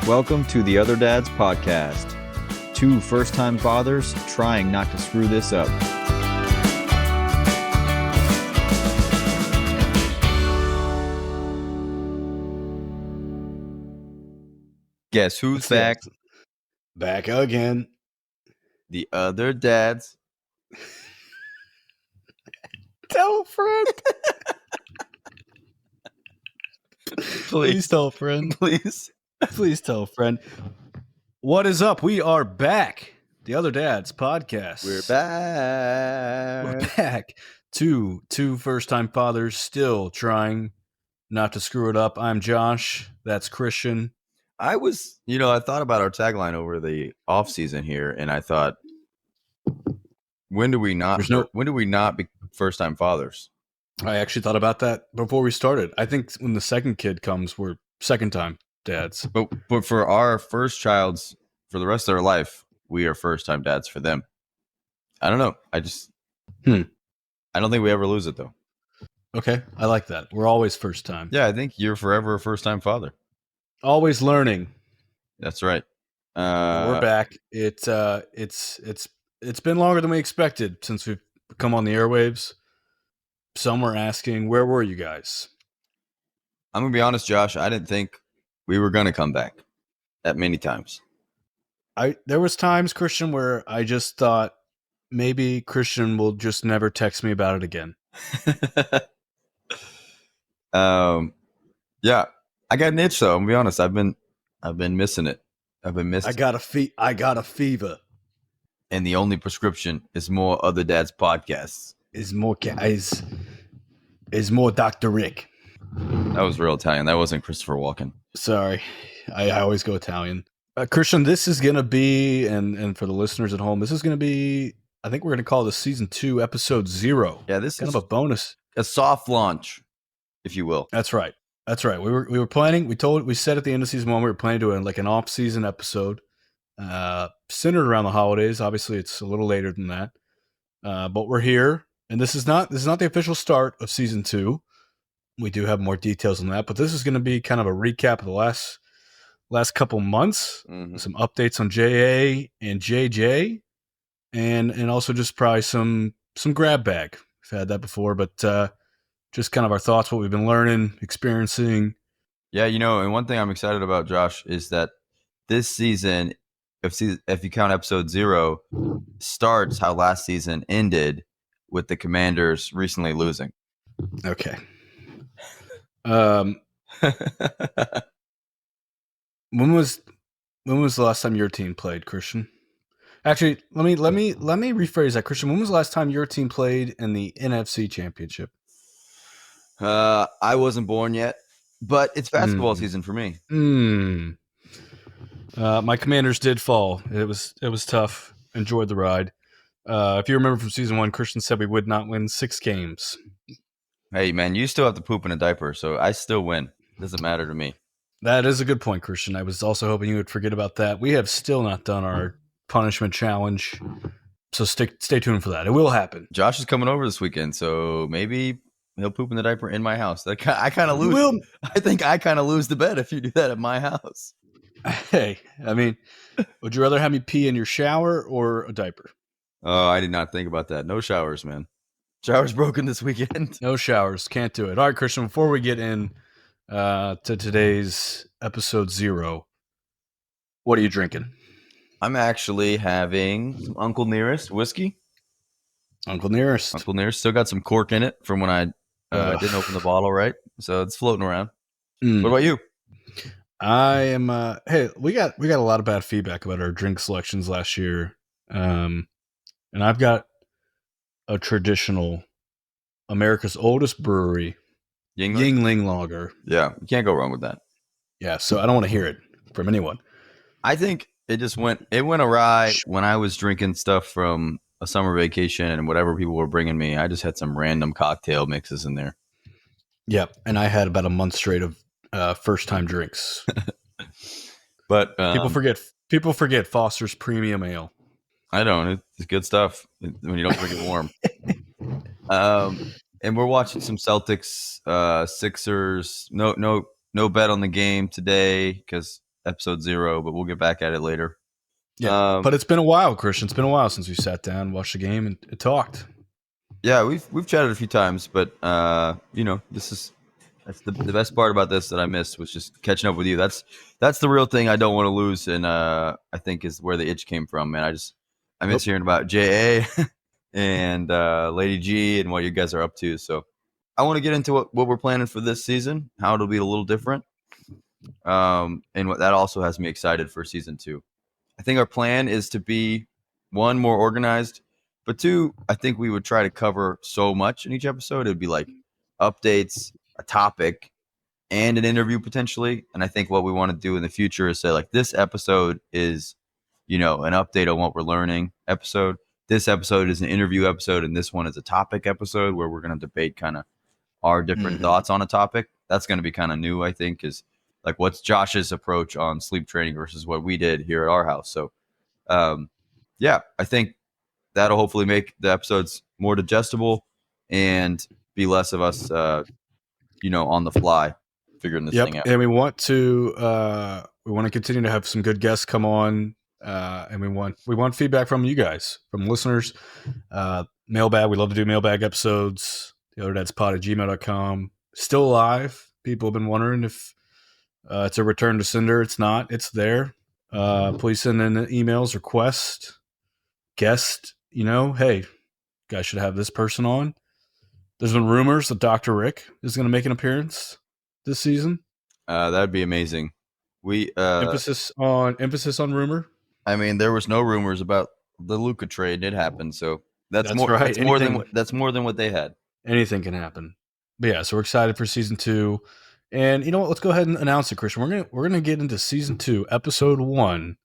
Welcome to the Other Dads podcast. Two first-time fathers trying not to screw this up. Guess who's back? Back again. The Other Dads. Tell a friend. Please tell a friend. Please tell a friend. What is up? We are back. The Other Dads podcast. We're back. Two first-time fathers still trying not to screw it up. I'm Josh. That's Christian. I thought about our tagline over the off season here, and I thought, when do we not be first-time fathers? I actually thought about that before we started. I think when the second kid comes, we're second-time dads. But for our first child's, for the rest of their life, we are first-time dads for them. I don't know. I don't think we ever lose it, though. Okay, I like that. We're always first-time. Yeah, I think you're forever a first-time father. Always learning. That's right. We're back. It's been longer than we expected since we've come on the airwaves. Some were asking, where were you guys? I'm going to be honest, Josh. I didn't think we were going to come back that many times. There was times, Christian, where I just thought maybe Christian will just never text me about it again. Yeah. I got an itch, though. I'm going to be honest. I've been missing it. I've been missing I got a fever. And the only prescription is more Other Dads podcasts. Is more Dr. Rick. That was real Italian. That wasn't Christopher Walken. Sorry. I always go Italian. Christian, this is going to be, and for the listeners at home, this is going to be, I think we're going to call this season 2, episode 0. Yeah, this kind is of a bonus. A soft launch, if you will. That's right. We were planning, we said at the end of season 1, we were planning to do like an off-season episode, centered around the holidays. Obviously, it's a little later than that. But we're here, and this is not the official start of season 2. We do have more details on that, but this is going to be kind of a recap of the last couple months, some updates on JA and JJ, and also just probably some grab bag. We've had that before, but just kind of our thoughts, what we've been learning, experiencing. Yeah, and one thing I'm excited about, Josh, is that this season, if you count episode 0, starts how last season ended with the Commanders recently losing. Okay. When was the last time your team played, Christian? Actually, let me rephrase that, Christian. When was the last time your team played in the NFC Championship? I wasn't born yet, but it's basketball season for me. My Commanders did fall. It was tough. Enjoyed the ride. If you remember from season 1, Christian said we would not win 6 games. Hey, man, you still have to poop in a diaper, so I still win. Doesn't matter to me. That is a good point, Christian. I was also hoping you would forget about that. We have still not done our punishment challenge, so stay tuned for that. It will happen. Josh is coming over this weekend, so maybe he'll poop in the diaper in my house. I kind of lose. I think I kind of lose the bet if you do that at my house. Hey, I mean, would you rather have me pee in your shower or a diaper? Oh, I did not think about that. No showers, man. Showers broken this weekend. No showers. Can't do it. All right, Christian, before we get in to today's episode 0, what are you drinking? I'm actually having some Uncle Nearest whiskey. Uncle Nearest still got some cork in it from when I didn't open the bottle right, so it's floating around. What about you? I am. Hey, we got a lot of bad feedback about our drink selections last year, and I've got a traditional America's oldest brewery, Yingling Lager. Yeah, you can't go wrong with that. Yeah, so I don't want to hear it from anyone. I think it went awry when I was drinking stuff from a summer vacation and whatever people were bringing me. I just had some random cocktail mixes in there. Yep, and I had about a month straight of first-time drinks. But people forget Foster's Premium Ale. I don't. It's good stuff when you don't drink it warm. And we're watching some Celtics, Sixers. No bet on the game today because episode 0, but we'll get back at it later. Yeah, but it's been a while, Christian. It's been a while since we sat down, watched the game, and talked. Yeah, we've chatted a few times, but that's the best part about this that I missed was just catching up with you. That's the real thing I don't want to lose, and I think is where the itch came from, man. I miss hearing about JA and Lady G and what you guys are up to. So I want to get into what we're planning for this season, how it'll be a little different, and what that also has me excited for season 2. I think our plan is to be, 1, more organized, but 2, I think we would try to cover so much in each episode. It'd be like updates, a topic, and an interview potentially. And I think what we want to do in the future is say, like, this episode is, an update on what we're learning episode. This episode is an interview episode, and this one is a topic episode where we're going to debate kind of our different thoughts on a topic. That's going to be kind of new, I think, is like what's Josh's approach on sleep training versus what we did here at our house. So, yeah, I think that'll hopefully make the episodes more digestible and be less of us, on the fly figuring this thing out. And we want to continue to have some good guests come on, and we want feedback from you guys, from listeners. Mailbag, we love to do mailbag episodes. theotherdadspod@gmail.com. Still alive. People have been wondering if it's a return to sender. It's not. It's there. Please send in emails, request, guest. Hey, guys should have this person on. There's been rumors that Dr. Rick is going to make an appearance this season. That'd be amazing. We emphasis on rumor. I mean, there was no rumors about the Luka trade. It happened, so that's more. Right. That's more than what they had. Anything can happen. But yeah, so we're excited for season 2. And you know what? Let's go ahead and announce it, Christian. We're gonna get into season 2. Episode 1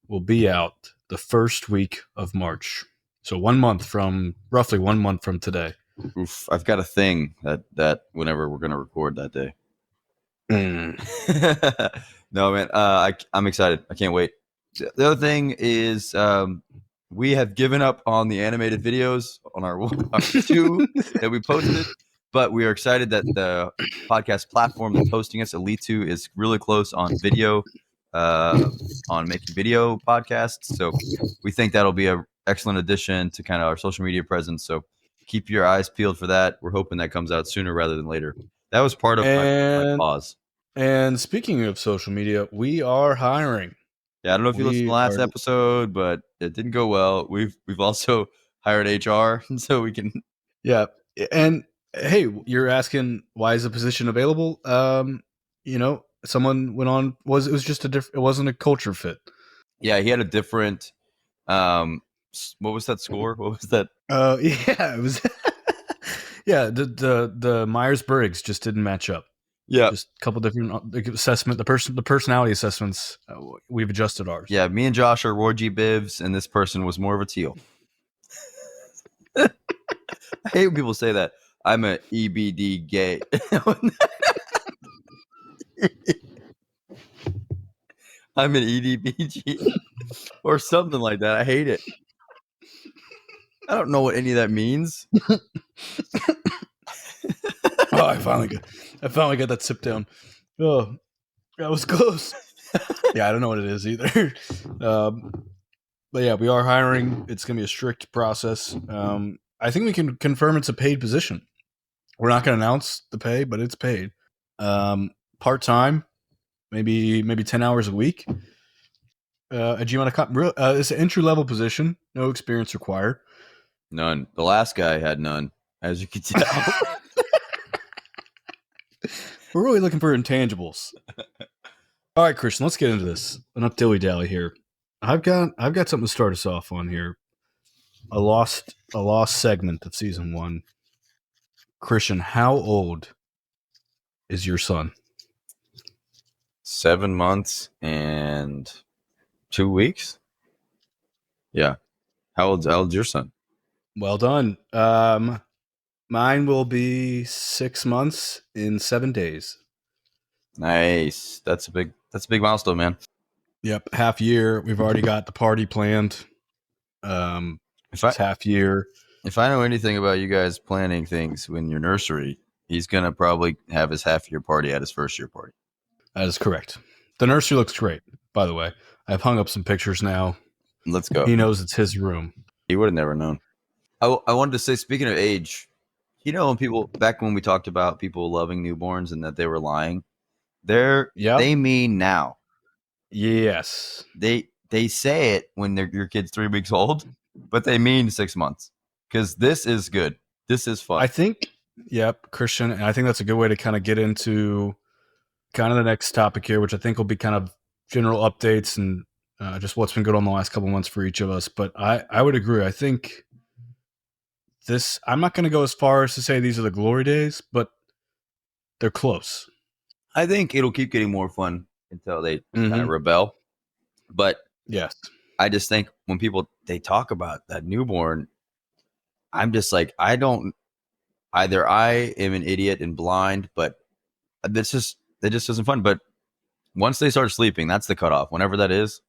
will be out the first week of March. So roughly 1 month from today. Oof, I've got a thing that whenever we're gonna record that day. No, man, I'm excited. I can't wait. The other thing is, we have given up on the animated videos on our 2 that we posted, but we are excited that the podcast platform that's hosting us, Elite 2, is really close on video, on making video podcasts. So we think that'll be an excellent addition to kind of our social media presence. So keep your eyes peeled for that. We're hoping that comes out sooner rather than later. That was part of my pause. And speaking of social media, we are hiring. Yeah, I don't know if you listened to the last episode, but it didn't go well. We've also hired HR, so we can. Yeah, and hey, you're asking why is the position available? Someone went on. It was just it wasn't a culture fit. Yeah, he had a different. What was that score? What was that? Yeah, it was. Yeah, the Myers-Briggs just didn't match up. Yeah, just a couple different assessment. The personality assessments, we've adjusted ours. Yeah, me and Josh are Roy G. Bivs, and this person was more of a teal. I hate when people say that. I'm a EBD gay. I'm an EDBG or something like that. I hate it. I don't know what any of that means. Oh, I finally got that sip down. Oh, that was close. Yeah, I don't know what it is either. But yeah, we are hiring. It's going to be a strict process. I think we can confirm it's a paid position. We're not going to announce the pay, but it's paid. Part-time, maybe 10 hours a week. It's an entry-level position. No experience required. None. The last guy had none, as you can tell. We're really looking for intangibles. All right, Christian, let's get into this. Enough dilly-dally here. I've got something to start us off on here. A lost segment of season 1. Christian, how old is your son? 7 months and 2 weeks. Yeah. How old's your son? Well done. Mine will be 6 months in 7 days. Nice. That's a big milestone, man. Yep, half year. We've already got the party planned. It's half year. If I know anything about you guys planning things in your nursery, he's gonna probably have his half year party at his first year party. That is correct. The nursery looks great, by the way. I've hung up some pictures now. Let's go. He knows it's his room. He would have never known. I wanted to say, speaking of age, when people back when we talked about people loving newborns and that they were lying, they mean now. Yes. They say it when your kid's 3 weeks old, but they mean 6 months because this is good. This is fun. I think, Christian, and I think that's a good way to kind of get into kind of the next topic here, which I think will be kind of general updates and just what's been good on the last couple months for each of us. But I would agree. I think I'm not going to go as far as to say these are the glory days, but they're close. I think it'll keep getting more fun until they kind of rebel. But yes, I just think when they talk about that newborn, I'm just like, I am an idiot and blind, but it just isn't fun. But once they start sleeping, that's the cutoff. Whenever that is,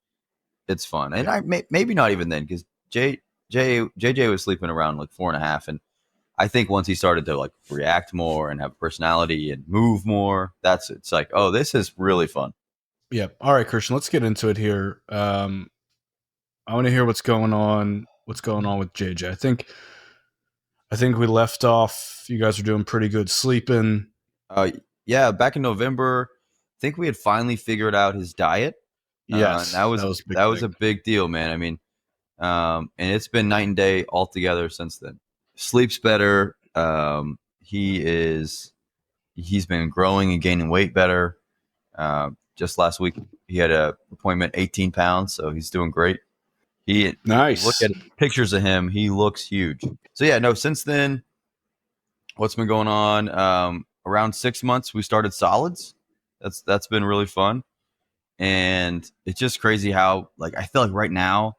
it's fun. And maybe not even then, because JJ was sleeping around like 4.5, and I think once he started to like react more and have personality and move more, it's like, oh, this is really fun. Yeah. All right, Christian, let's get into it here. I want to hear what's going on with JJ. I think we left off. You guys are doing pretty good sleeping. Yeah, back in November, I think we had finally figured out his diet. Yes, that was a big deal, man. I mean, and it's been night and day altogether since then. Sleeps better. He's been growing and gaining weight better. Just last week he had a appointment, 18 pounds, so he's doing great. Nice. Look at pictures of him; he looks huge. So yeah, no. Since then, what's been going on? Around 6 months, we started solids. That's been really fun, and it's just crazy how I feel like right now,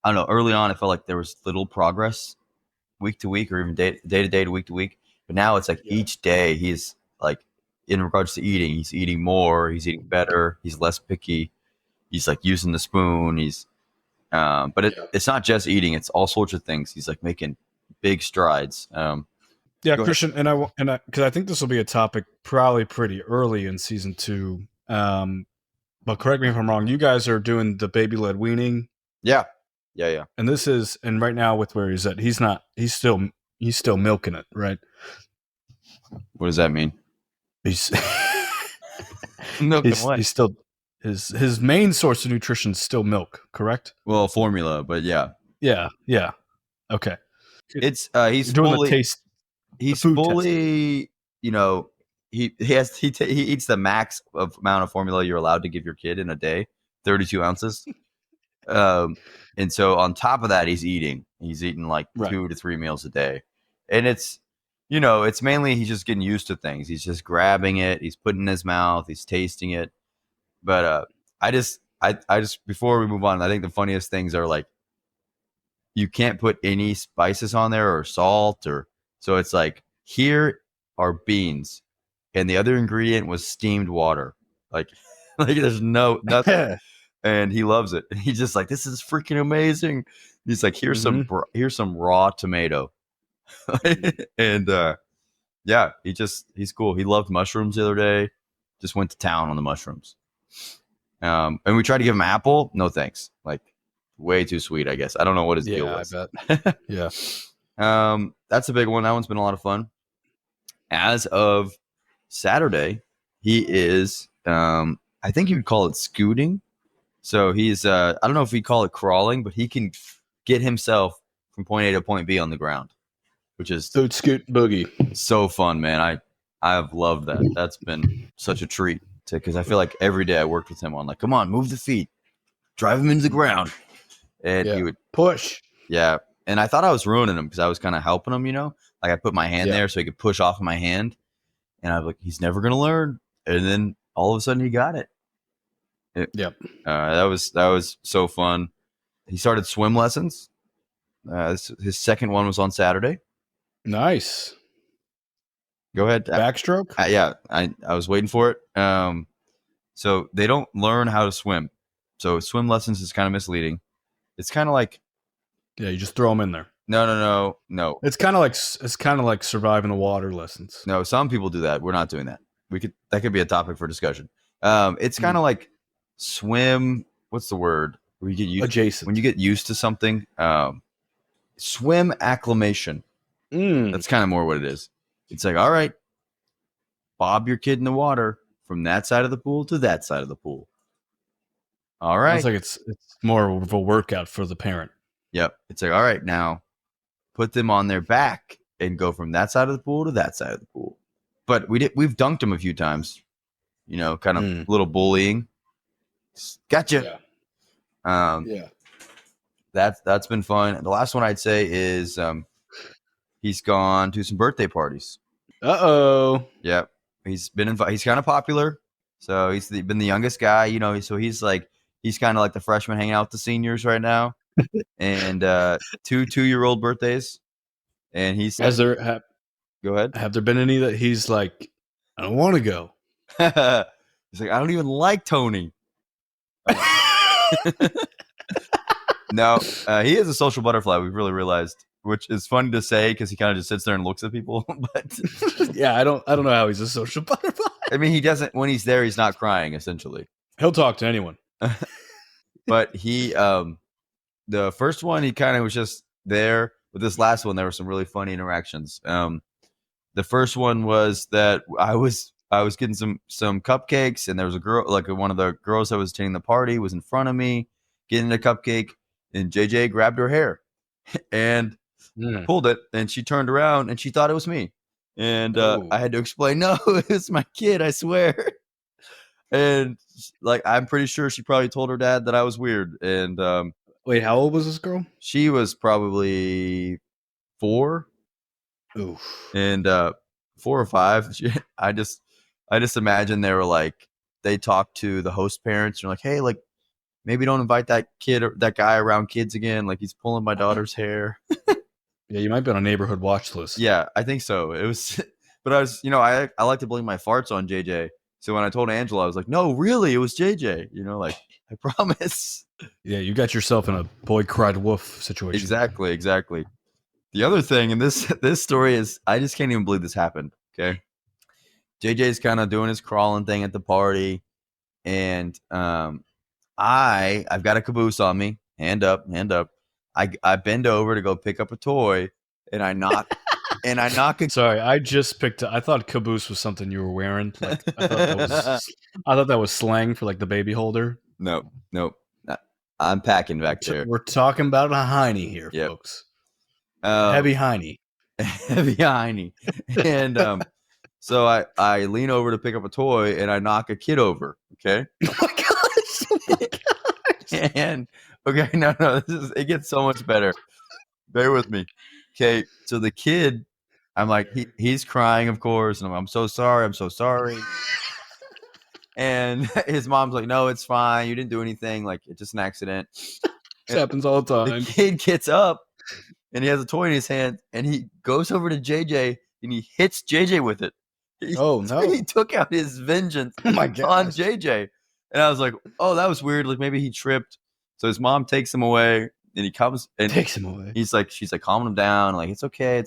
I don't know. Early on, I felt like there was little progress week to week, or even day to day to week to week. But now it's like each day he's like, in regards to eating, he's eating more, he's eating better, he's less picky, he's like using the spoon, but it's not just eating, it's all sorts of things. He's like making big strides. Christian, and because I think this will be a topic probably pretty early in season 2. But correct me if I'm wrong. You guys are doing the baby led weaning. Yeah. And right now with where he's at, he's still milking it, right? What does that mean? He's milking what? He's still his main source of nutrition is still milk, correct? Well, formula, but yeah. Okay. It's he's doing the taste. He's fully, he eats the max amount of formula you're allowed to give your kid in a day, 32 ounces. And so on top of that, he's eating like 2 to 3 meals a day. And it's mainly he's just getting used to things. He's just grabbing it. He's putting it in his mouth. He's tasting it. But I just before we move on, I think the funniest things are like, you can't put any spices on there or salt, so it's like, here are beans, and the other ingredient was steamed water. Like there's nothing. And he loves it. He's just like, this is freaking amazing. He's like, here's some raw tomato. And he's cool. He loved mushrooms the other day. Just went to town on the mushrooms. And we tried to give him apple. No thanks. Like, way too sweet, I guess. I don't know what his deal was. I bet. Yeah. That's a big one. That one's been a lot of fun. As of Saturday, he is, I think you would call it scooting. So he's, I don't know if we call it crawling, but he can get himself from point A to point B on the ground, which is Dude, scoot boogie. So fun, man. I have loved that. That's been such a treat because I feel like every day I worked with him on like, come on, move the feet, drive him into the ground. And he would push. Yeah. And I thought I was ruining him because I was kind of helping him, like I put my hand there so he could push off of my hand. And I was like, he's never going to learn. And then all of a sudden he got it. That was so fun. He started swim lessons. His second one was on Saturday. Nice. Go ahead. Backstroke? Yeah, I was waiting for it. So they don't learn how to swim. So swim lessons is kind of misleading. It's kind of like, you just throw them in there. No. It's kind of like surviving the water lessons. No, some people do that. We're not doing that. That could be a topic for discussion. It's kind of like swim. What's the word? When you get when Adjacent. you get used to something. Swim acclimation. Mm. That's kind of more what it is. It's like, all right, bob your kid in the water from that side of the pool to that side of the pool. All Sounds right. like it's more of a workout for the parent. Yep. It's like, all right, now put them on their back and go from that side of the pool to that side of the pool. But we've dunked them a few times, kind of Mm. little bullying. Gotcha. Um, Yeah. that's been fun. The last one I'd say is he's gone to some birthday parties. Uh-oh. Yep. He's been invited. He's kind of popular. So been the youngest guy, so he's kind of like the freshman hanging out with the seniors right now. And 2 2-year-old birthdays. And he said, go ahead. Have there been any that he's like, I don't want to go? He's like, I don't even like Tony. No, he is a social butterfly. We've really realized, which is funny to say because he kind of just sits there and looks at people. But yeah, I don't know how he's a social butterfly. I mean, he doesn't. When he's there, he's not crying. Essentially, he'll talk to anyone. But he, the first one, he kind of was just there. With this last one, there were some really funny interactions. The first one was that I was getting some cupcakes, and there was a girl, like one of the girls that was attending the party, was in front of me getting a cupcake, and JJ grabbed her hair and pulled it, and she turned around and she thought it was me, and I had to explain, no, it's my kid, I swear. And like, I'm pretty sure she probably told her dad that I was weird. And wait, how old was this girl? She was probably 4. Oof. And 4 or 5. I just imagine they were like, they talked to the host parents and like, hey, like, maybe don't invite that kid or that guy around kids again. Like, he's pulling my daughter's hair. Yeah, you might be on a neighborhood watch list. Yeah, I think so. It was, but I was, I like to blame my farts on JJ. So when I told Angela, I was like, no, really, it was JJ. Like, I promise. Yeah, you got yourself in a boy cried wolf situation. Exactly. The other thing, and this story is, I just can't even believe this happened. Okay. JJ's kind of doing his crawling thing at the party. And I've got a caboose on me. Hand up. I bend over to go pick up a toy, and I knock. Sorry, I thought caboose was something you were wearing. Like, I thought that was slang for like the baby holder. Nope. I'm packing back there. We're talking about a hiney here, folks. Heavy hiney. Heavy hiney. And so I lean over to pick up a toy, and I knock a kid over. Okay. Oh my gosh. And okay, no, it gets so much better. Bear with me. Okay, so the kid, I'm like, he's crying, of course, and I'm so sorry. And his mom's like, no, it's fine. You didn't do anything. Like, it's just an accident. This happens all the time. The kid gets up, and he has a toy in his hand, and he goes over to JJ, and he hits JJ with it. Oh, no. He took out his vengeance on JJ. And I was like, oh, that was weird. Like, maybe he tripped. So his mom takes him away, and he comes and takes him away. She's like calming him down. Like, it's okay.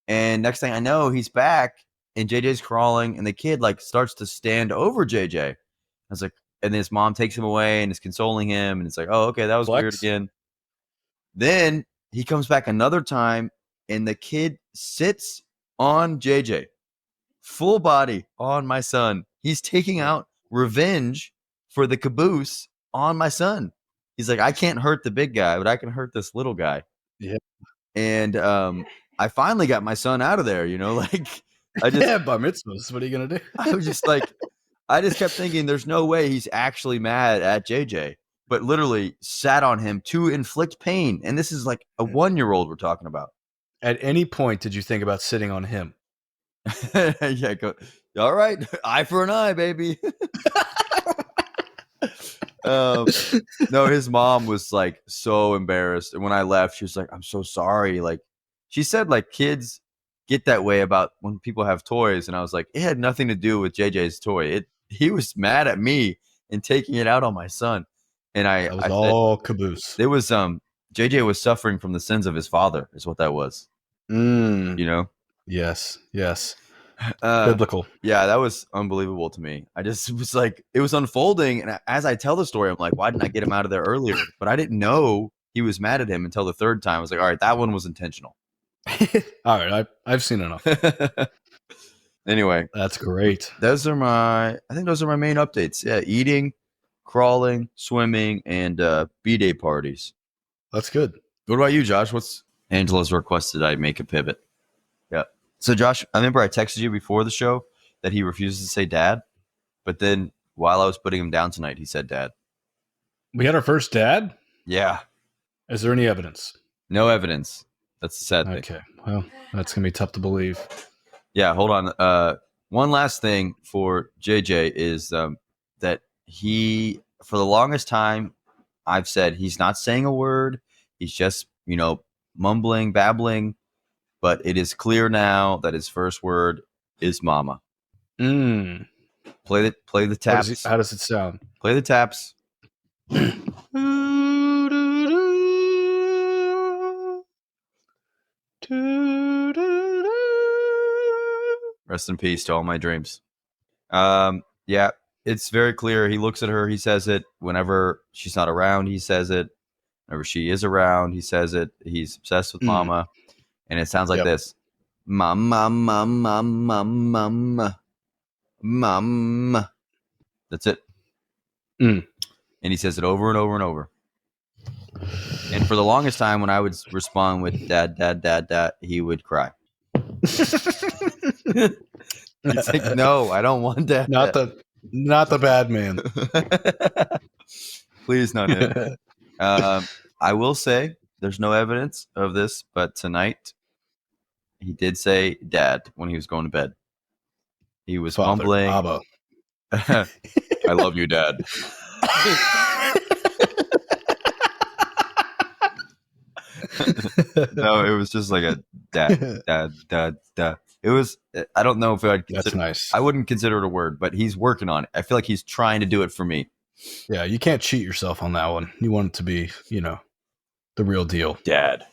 And next thing I know, he's back, and JJ's crawling, and the kid like starts to stand over JJ. I was like, and then his mom takes him away and is consoling him. And it's like, oh, okay, that was weird again. Then he comes back another time, and the kid sits on JJ, full body on my son. He's taking out revenge for the caboose on my son. He's like, I can't hurt the big guy, but I can hurt this little guy. Yeah. And I finally got my son out of there, like I just bar mitzvahs. What are you gonna do? I was just like, I just kept thinking there's no way he's actually mad at JJ, but literally sat on him to inflict pain. And this is like a 1-year-old we're talking about. At any point did you think about sitting on him? Yeah, go. All right, eye for an eye, baby. No, his mom was like so embarrassed, and when I left, she was like, "I'm so sorry." Like, she said, like, kids get that way about when people have toys, and I was like, it had nothing to do with JJ's toy. He was mad at me and taking it out on my son, and I said, all caboose. It was JJ was suffering from the sins of his father, is what that was. Mm. You know. Yes. Biblical. Yeah, that was unbelievable to me. I just was like, it was unfolding, and as I tell the story, I'm like, why didn't I get him out of there earlier? But I didn't know he was mad at him until the third time. I was like, all right, that one was intentional. All right, I've seen enough. Anyway, That's great. I think those are my main updates. Yeah, eating, crawling, swimming, and B-day parties. That's good. What about you, Josh? What's Angela's requested I make a pivot? Yeah. So, Josh, I remember I texted you before the show that he refuses to say dad, but then while I was putting him down tonight, he said dad. We had our first dad. Yeah. Is there any evidence? No evidence. That's the sad thing. Okay. Well, that's gonna be tough to believe. Yeah. Hold on. One last thing for JJ is that he, for the longest time, I've said he's not saying a word. He's just, mumbling, babbling. But it is clear now that his first word is mama. Mm. Play the taps. How does it sound? Play the taps. Rest in peace to all my dreams. Yeah, it's very clear. He looks at her, he says it. Whenever she's not around, he says it. Whenever she is around, he says it. He's obsessed with mama. And it sounds like this. Mama, mama, mama, mama, mama. That's it. Mm. And he says it over and over and over. And for the longest time, when I would respond with dad, dad, dad, dad, he would cry. He's like, no, I don't want that. Not the bad man. Please, not him. I will say there's no evidence of this, but tonight he did say dad when he was going to bed. He was mumbling. Abba. I love you, dad. No, it was just like a dad, dad, dad, dad. It was, I don't know if I'd consider. That's nice. I wouldn't consider it a word, but he's working on it. I feel like he's trying to do it for me. Yeah, you can't cheat yourself on that one. You want it to be, the real deal. Dad.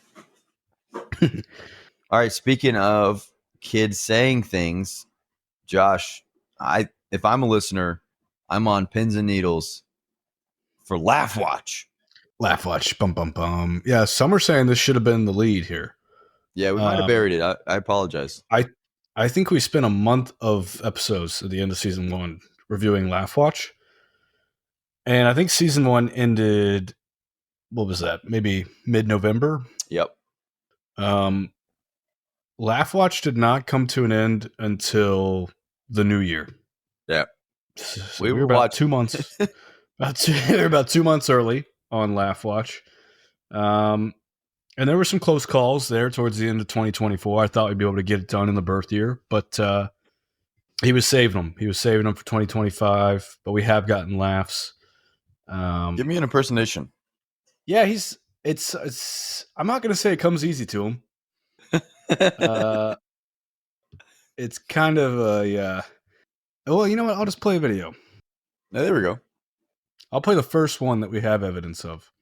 All right, speaking of kids saying things, Josh, if I'm a listener, I'm on pins and needles for Laugh Watch. Laugh Watch. Bum, bum, bum. Yeah, some are saying this should have been the lead here. Yeah, we might have buried it. I apologize. I think we spent a month of episodes at the end of season 1 reviewing Laugh Watch. And I think season 1 ended, what was that? Maybe mid-November? Yep. Laugh Watch did not come to an end until the new year. Yeah. So we were about 2 months. We were about 2 months early on Laugh Watch. And there were some close calls there towards the end of 2024. I thought we'd be able to get it done in the birth year, but he was saving them. He was saving them for 2025, but we have gotten laughs. Give me an impersonation. Yeah, it's I'm not going to say it comes easy to him. It's kind of a, well, you know what? I'll just play a video. Oh, there we go. I'll play the first one that we have evidence of.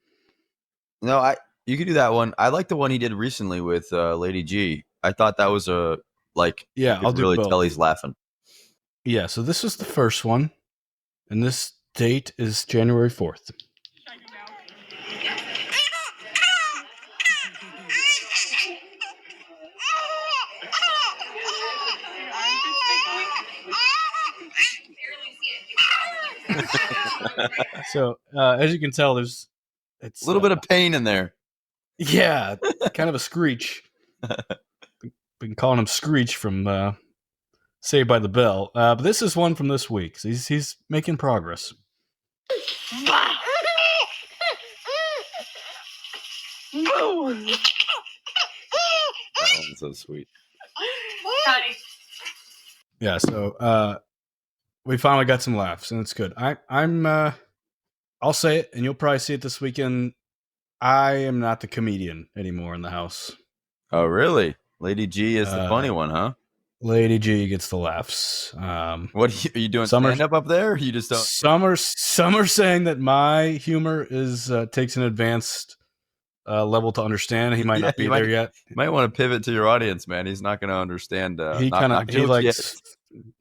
No, you could do that one. I like the one he did recently with Lady G. I thought that was I'll do really both. Tell he's laughing. Yeah, so this is the first one, and this date is January 4th. So, as you can tell, it's a little bit of pain in there. Yeah, kind of a Screech. Been calling him Screech from Saved by the Bell. But this is one from this week. So he's making progress. That one's so sweet. Yeah, so we finally got some laughs, and it's good. I'll say it, and you'll probably see it this weekend. I am not the comedian anymore in the house. Oh, really? Lady G is the funny one, huh? Lady G gets the laughs. What are you doing? Stand up there? Or you just don't. Some are saying that my humor is takes an advanced level to understand. He might Yeah, not be there yet. you might want to pivot to your audience, man. He's not going to understand. He kind of Not jokes yet.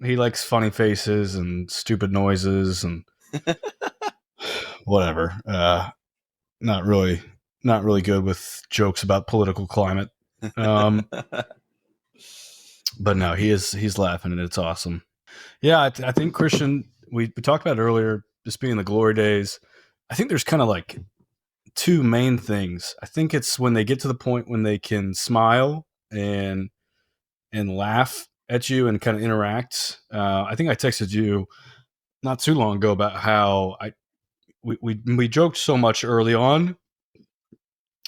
he likes funny faces and stupid noises and whatever. Not really good with jokes about political climate. But no, he's laughing and it's awesome. Yeah, I think Christian. We talked about it earlier, just being the glory days. I think there's kind of like two main things. I think it's when they get to the point when they can smile and laugh at you and kind of interact. I think I texted you not too long ago about how we joked so much early on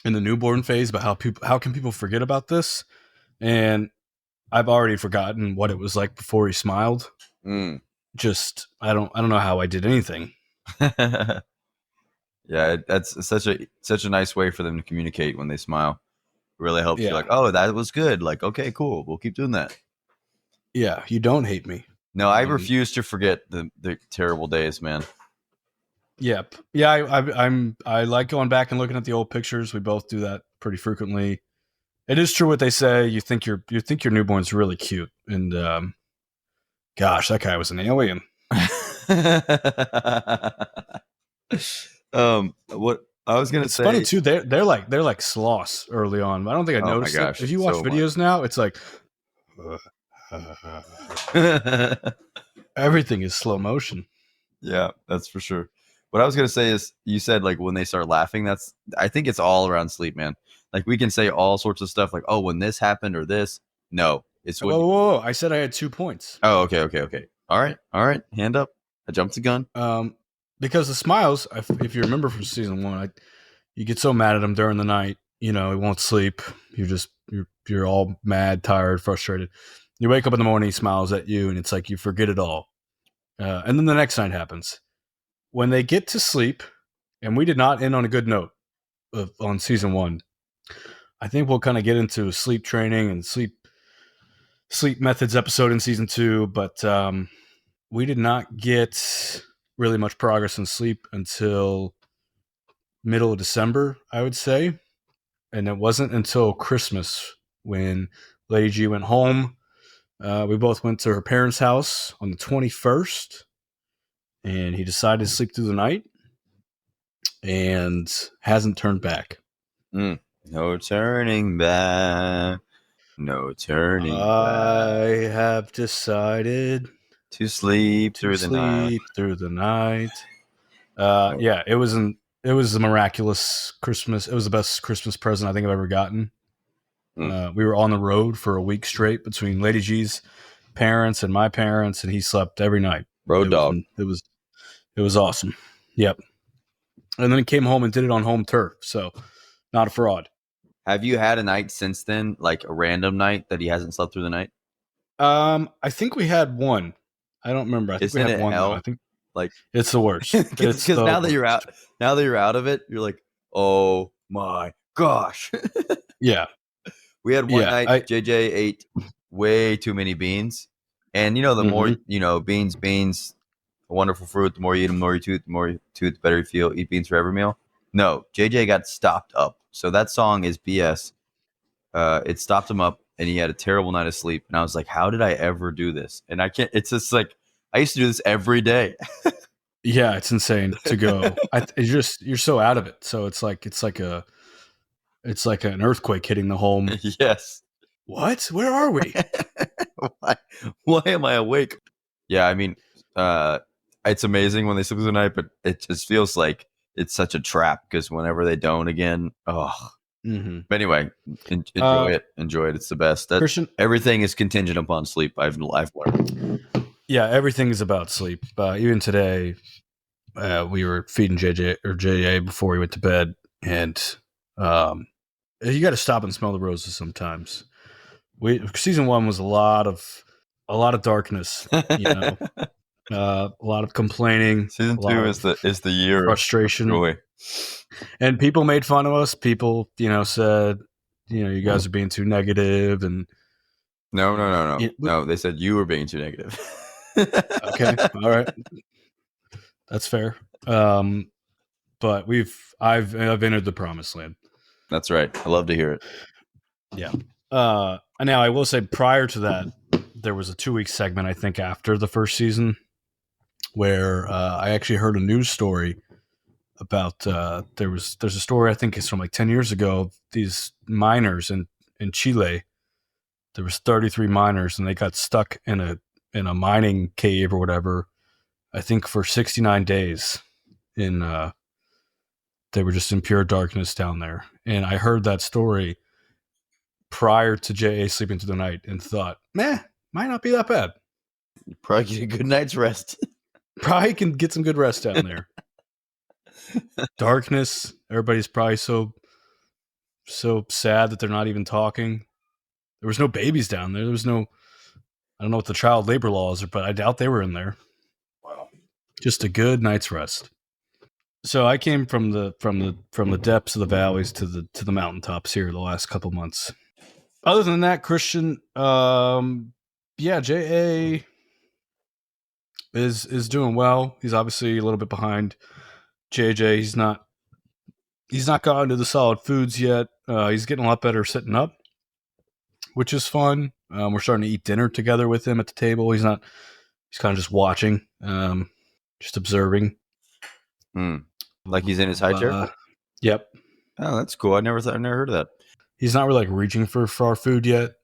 in the newborn phase about how can people forget about this, and I've already forgotten what it was like before he smiled. Just I don't know how I did anything. Yeah, that's such a nice way for them to communicate when they smile. It really helps you. Like, oh, that was good. Like, okay, cool. We'll keep doing that. Yeah, you don't hate me. No, I refuse to forget the terrible days, man. Yep. Yeah, I like going back and looking at the old pictures. We both do that pretty frequently. It is true what they say. You think your newborn's really cute, and gosh, that guy was an alien. What I was gonna say, funny too. They're like sloths early on. I don't think I noticed it. If you watch videos now, it's like everything is slow motion. Yeah, that's for sure. What I was gonna say is, you said like when they start laughing. I think it's all around sleep, man. Like we can say all sorts of stuff, like, oh, when this happened or this. No, it's when. Whoa! I said I had 2 points. Oh, okay. All right. Hand up. I jumped the gun. Because the smiles, if you remember from season 1, you get so mad at him during the night. You know, he won't sleep. You're all mad, tired, frustrated. You wake up in the morning, he smiles at you, and it's like you forget it all. And then the next night happens. When they get to sleep, and we did not end on a good note on season 1. I think we'll kind of get into sleep training and sleep methods episode in season 2, but we did not get really much progress in sleep until middle of December, I would say. And it wasn't until Christmas when Lady G went home. We both went to her parents' house on the 21st, and he decided to sleep through the night and hasn't turned back. No turning back. No turning back. I have decided to sleep through the night. Yeah, it was a miraculous Christmas. It was the best Christmas present I think I've ever gotten. We were on the road for a week straight between Lady G's parents and my parents, and he slept every night. Road dog. It was awesome. Yep. And then he came home and did it on home turf, so not a fraud. Have you had a night since then, like a random night that he hasn't slept through the night? I think we had one. I don't remember. I think we had one. I think like it's the worst. Because now that you're out of it, you're like, oh my gosh. Yeah. We had one night. JJ ate way too many beans, and the more beans, a wonderful fruit. The more you eat them, the more you toot, the better you feel. Eat beans for every meal. No, JJ got stopped up. So that song is BS. It stopped him up, and he had a terrible night of sleep. And I was like, how did I ever do this? And I can't. It's just like I used to do this every day. Yeah, it's insane to go. You're so out of it. So it's like an earthquake hitting the home. Yes. What? Where are we? Why am I awake? Yeah, I mean, it's amazing when they sleep through the night, but it just feels like it's such a trap because whenever they don't again, But anyway, enjoy it. Enjoy it. It's the best. Christian, everything is contingent upon sleep. I've learned. Yeah, everything is about sleep. Even today, we were feeding JJ before he went to bed, and you got to stop and smell the roses sometimes. Season 1 was a lot of darkness, a lot of complaining. Season 2 is the year frustration, of joy. And people made fun of us. People, said, you guys are being too negative, and no. They said you were being too negative. Okay, all right, that's fair. But I've entered the promised land. That's right. I love to hear it. Yeah. Now I will say prior to that, there was a 2-week segment, I think, after the first season where I actually heard a news story about there's a story, I think it's from like 10 years ago, these miners in Chile. There was 33 miners and they got stuck in a mining cave or whatever, I think for 69 days in they were just in pure darkness down there. And I heard that story prior to JA sleeping through the night and thought, meh, might not be that bad. You probably get a good night's rest. Probably can get some good rest down there. Darkness. Everybody's probably so sad that they're not even talking. There was no babies down there. There was no, I don't know what the child labor laws are, but I doubt they were in there. Wow. Just a good night's rest. So I came from the depths of the valleys to the mountaintops here the last couple months. Other than that, Christian, JA is doing well. He's obviously a little bit behind JJ. He's not gotten to the solid foods yet. He's getting a lot better sitting up, which is fun. We're starting to eat dinner together with him at the table. He's kind of just watching, just observing. Like he's in his high chair? Yep. Oh, that's cool. I never heard of that. He's not really like reaching for our food yet.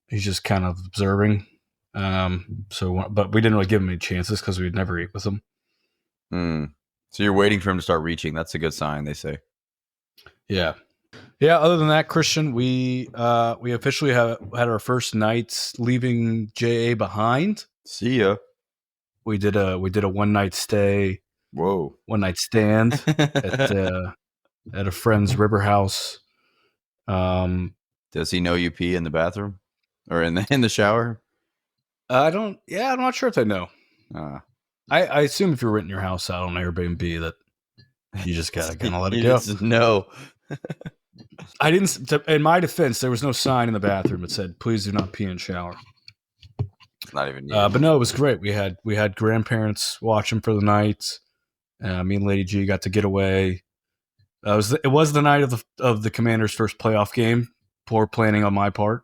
He's just kind of observing. But we didn't really give him any chances because we'd never eat with him. So you're waiting for him to start reaching. That's a good sign, they say. Yeah. Yeah. Other than that, Christian, we officially had our first nights leaving JA behind. See ya. We did a 1-night stay. Whoa. 1-night stand at a friend's river house. Does he know you pee in the bathroom or in the shower? I'm not sure if they know. I assume if you're renting your house out on Airbnb that you just gotta kind of let it go. No. I didn't. In my defense, there was no sign in the bathroom that said, "Please do not pee in shower." It's not even. But no, it was great. We had grandparents watching for the night. Me and Lady G got to get away. It was the night of the Commanders' first playoff game. Poor planning on my part.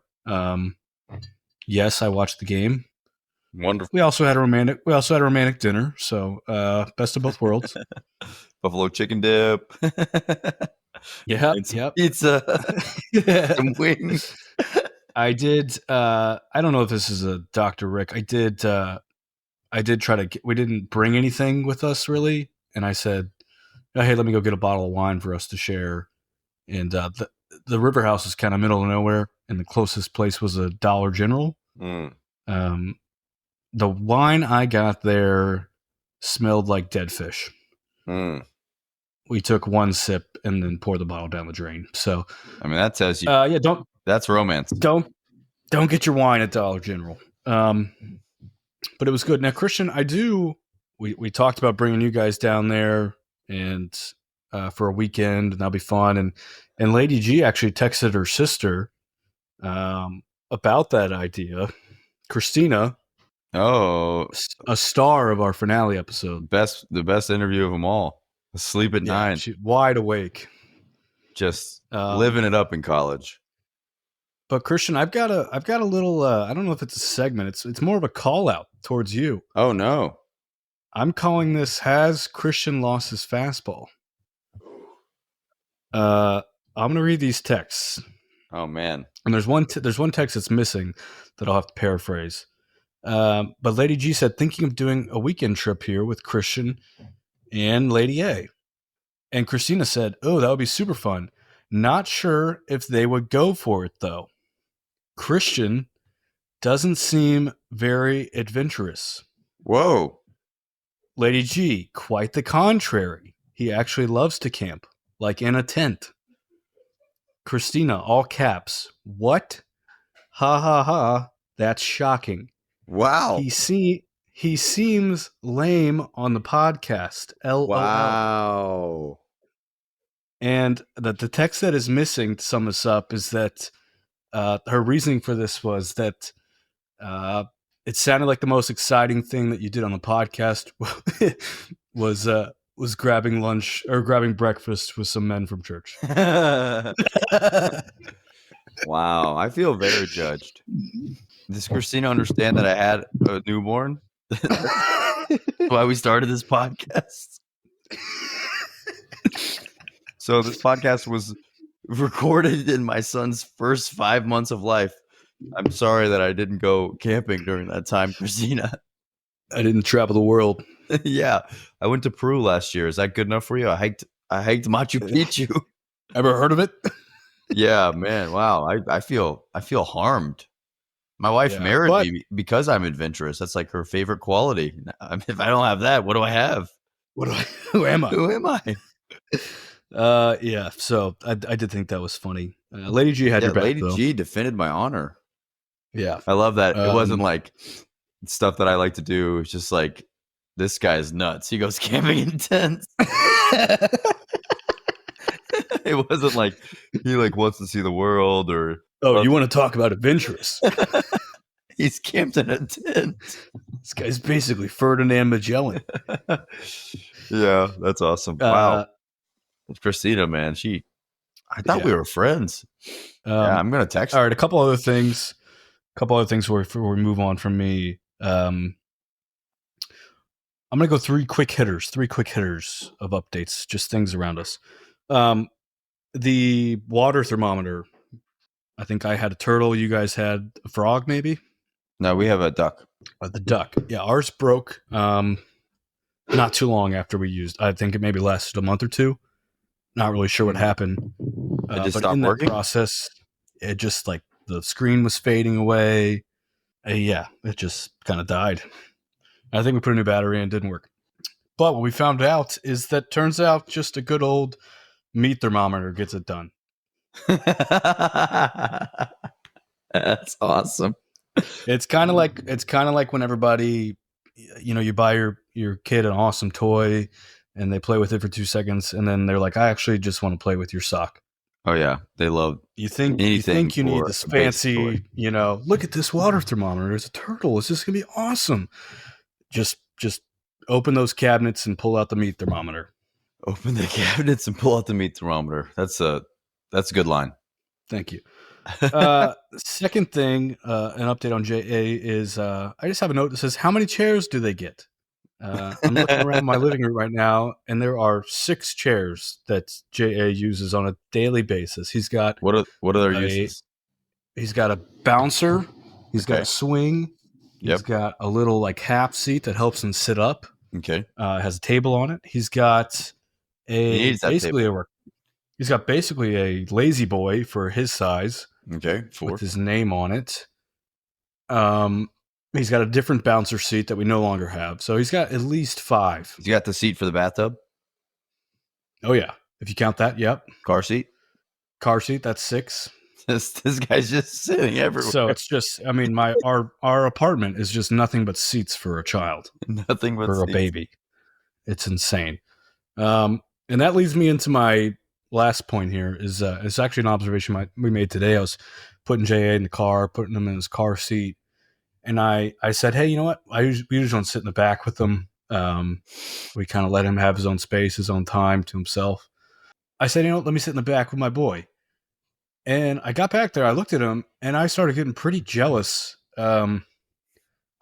Yes, I watched the game. Wonderful. We also had a romantic dinner. So best of both worlds. Buffalo chicken dip. Yeah, pizza. Some wings. I did. I don't know if this is a Dr. Rick. I did try to. We didn't bring anything with us really, and I said, "Hey, let me go get a bottle of wine for us to share." And the River House is kind of middle of nowhere, and the closest place was a Dollar General. The wine I got there smelled like dead fish. We took one sip and then poured the bottle down the drain. So, I mean, that tells you. That's romance. Don't get your wine at Dollar General. But it was good. Now, Christian, we talked about bringing you guys down there and for a weekend, and that'll be fun. And Lady G actually texted her sister about that idea. Christina, a star of our finale episode, the best interview of them all. Asleep at 9, she's wide awake, just living it up in college. But Christian, I've got a little. I don't know if it's a segment. It's more of a call out towards you. Oh no! I'm calling this "Has Christian Lost His Fastball?" I'm gonna read these texts. Oh man! And there's one text that's missing that I'll have to paraphrase. But Lady G said, thinking of doing a weekend trip here with Christian and Lady A. And Christina said, oh, that would be super fun. Not sure if they would go for it though. Christian doesn't seem very adventurous. Whoa. Lady G, quite the contrary. He actually loves to camp, like in a tent. Christina, all caps. What? Ha ha ha. That's shocking. Wow. He seems lame on the podcast. LOL. Wow. And the text that is missing to sum this up is that her reasoning for this was that it sounded like the most exciting thing that you did on the podcast was was grabbing lunch or grabbing breakfast with some men from church. Wow, I feel very judged. Does Christina understand that I had a newborn? That's why we started this podcast. So this podcast was recorded in my son's first 5 months of life. I'm sorry that I didn't go camping during that time, Christina. I didn't travel the world. Yeah, I went to Peru last year. Is that good enough for you? I hiked Machu Picchu. Ever heard of it? Yeah, man. Wow. I feel harmed. My wife Yeah, married but me because I'm adventurous. That's like her favorite quality. I mean, if I don't have that, what do I have? what do I? Who am I? Who am I? Yeah. So I did think that was funny. Lady G had Yeah, your back Lady though. G defended my honor. Yeah. I love that. It wasn't Um, like stuff that I like to do. It's just like this guy's nuts. He goes camping in tents. It wasn't like he like wants to see the world or oh, you want to talk about adventurous? he's camped in a tent. This guy's basically Ferdinand Magellan. Yeah, that's awesome. Wow. Christina, man, I thought we were friends. Yeah, I'm gonna text All her. right, a couple other things before we move on from me. I'm gonna go three quick hitters of updates, just things around us. The water thermometer. I think I had a turtle. You guys had a frog, maybe. No, we have a duck. The duck. Yeah, ours broke. Not too long after we used. I think it maybe lasted a month or two. Not really sure what happened. It just but stopped in that working? process, it just like the screen was fading away. Yeah, it just kind of died. I think we put a new battery in, it didn't work. But what we found out is that turns out just a good old meat thermometer gets it done. That's awesome. It's kind of like when everybody, you buy your kid an awesome toy and they play with it for 2 seconds and then they're like, I actually just want to play with your sock. Oh yeah, they love You think anything you need for this a basic toy. fancy, look at this water thermometer. There's a turtle. It's just gonna be awesome. Just open those cabinets and pull out the meat thermometer. Open the cabinets and pull out the meat thermometer. That's a good line. Thank you. Second thing, an update on JA is I just have a note that says, how many chairs do they get? I'm looking around my living room right now, and there are 6 chairs that JA uses on a daily basis. He's got what are their uses? He's got a bouncer. He's got a swing. He's got a little like half seat that helps him sit up. Okay. Has a table on it. He's got he's got basically a lazy boy for his size. Okay. 4. With his name on it. He's got a different bouncer seat that we no longer have. So he's got at least 5. He's got the seat for the bathtub? Oh yeah. If you count that, yep. Car seat, that's 6. This guy's just sitting everywhere. So it's just, I mean, our apartment is just nothing but seats for a child. Nothing but for seats. A baby. It's insane. And that leads me into my last point here is it's actually an observation we made today. I was putting JA in the car, putting him in his car seat. And I said, hey, you know what? We usually don't sit in the back with him. We kind of let him have his own space, his own time to himself. I said, let me sit in the back with my boy. And I got back there, I looked at him, and I started getting pretty jealous. I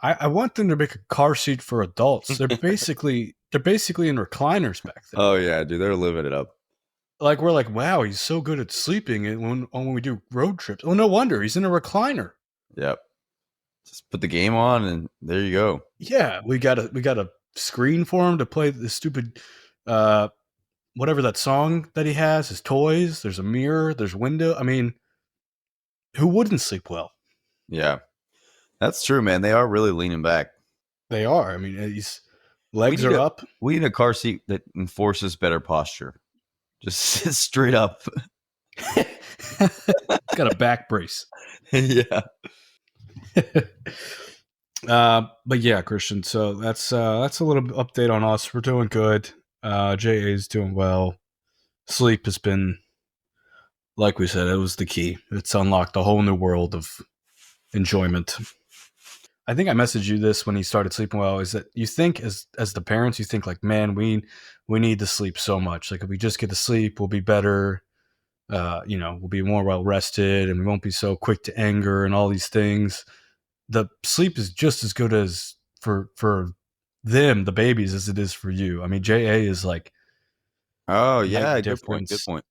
want them to make a car seat for adults. They're basically in recliners back there. Oh yeah, dude, they're living it up. Like we're like, wow, he's so good at sleeping, and when we do road trips, oh no wonder he's in a recliner. Yep. Just put the game on, and there you go. Yeah, we got a screen for him to play the stupid, whatever that song that he has. His toys. There's a mirror. There's a window. I mean, who wouldn't sleep well? Yeah. That's true, man. They are really leaning back. They are. I mean, his legs are up. We need a car seat that enforces better posture. Just sit straight up. Got a back brace. Yeah. But yeah, Christian. So that's a little update on us. We're doing good. JA is doing well. Sleep has been, like we said, it was the key. It's unlocked a whole new world of enjoyment. I think I messaged you this when he started sleeping well. Is that you think as the parents, you think like, man, we need to sleep so much. Like if we just get to sleep, we'll be better. We'll be more well rested, and we won't be so quick to anger and all these things. The sleep is just as good as for them, the babies, as it is for you. I mean, JA is like Oh night yeah, and good point. Good difference, point.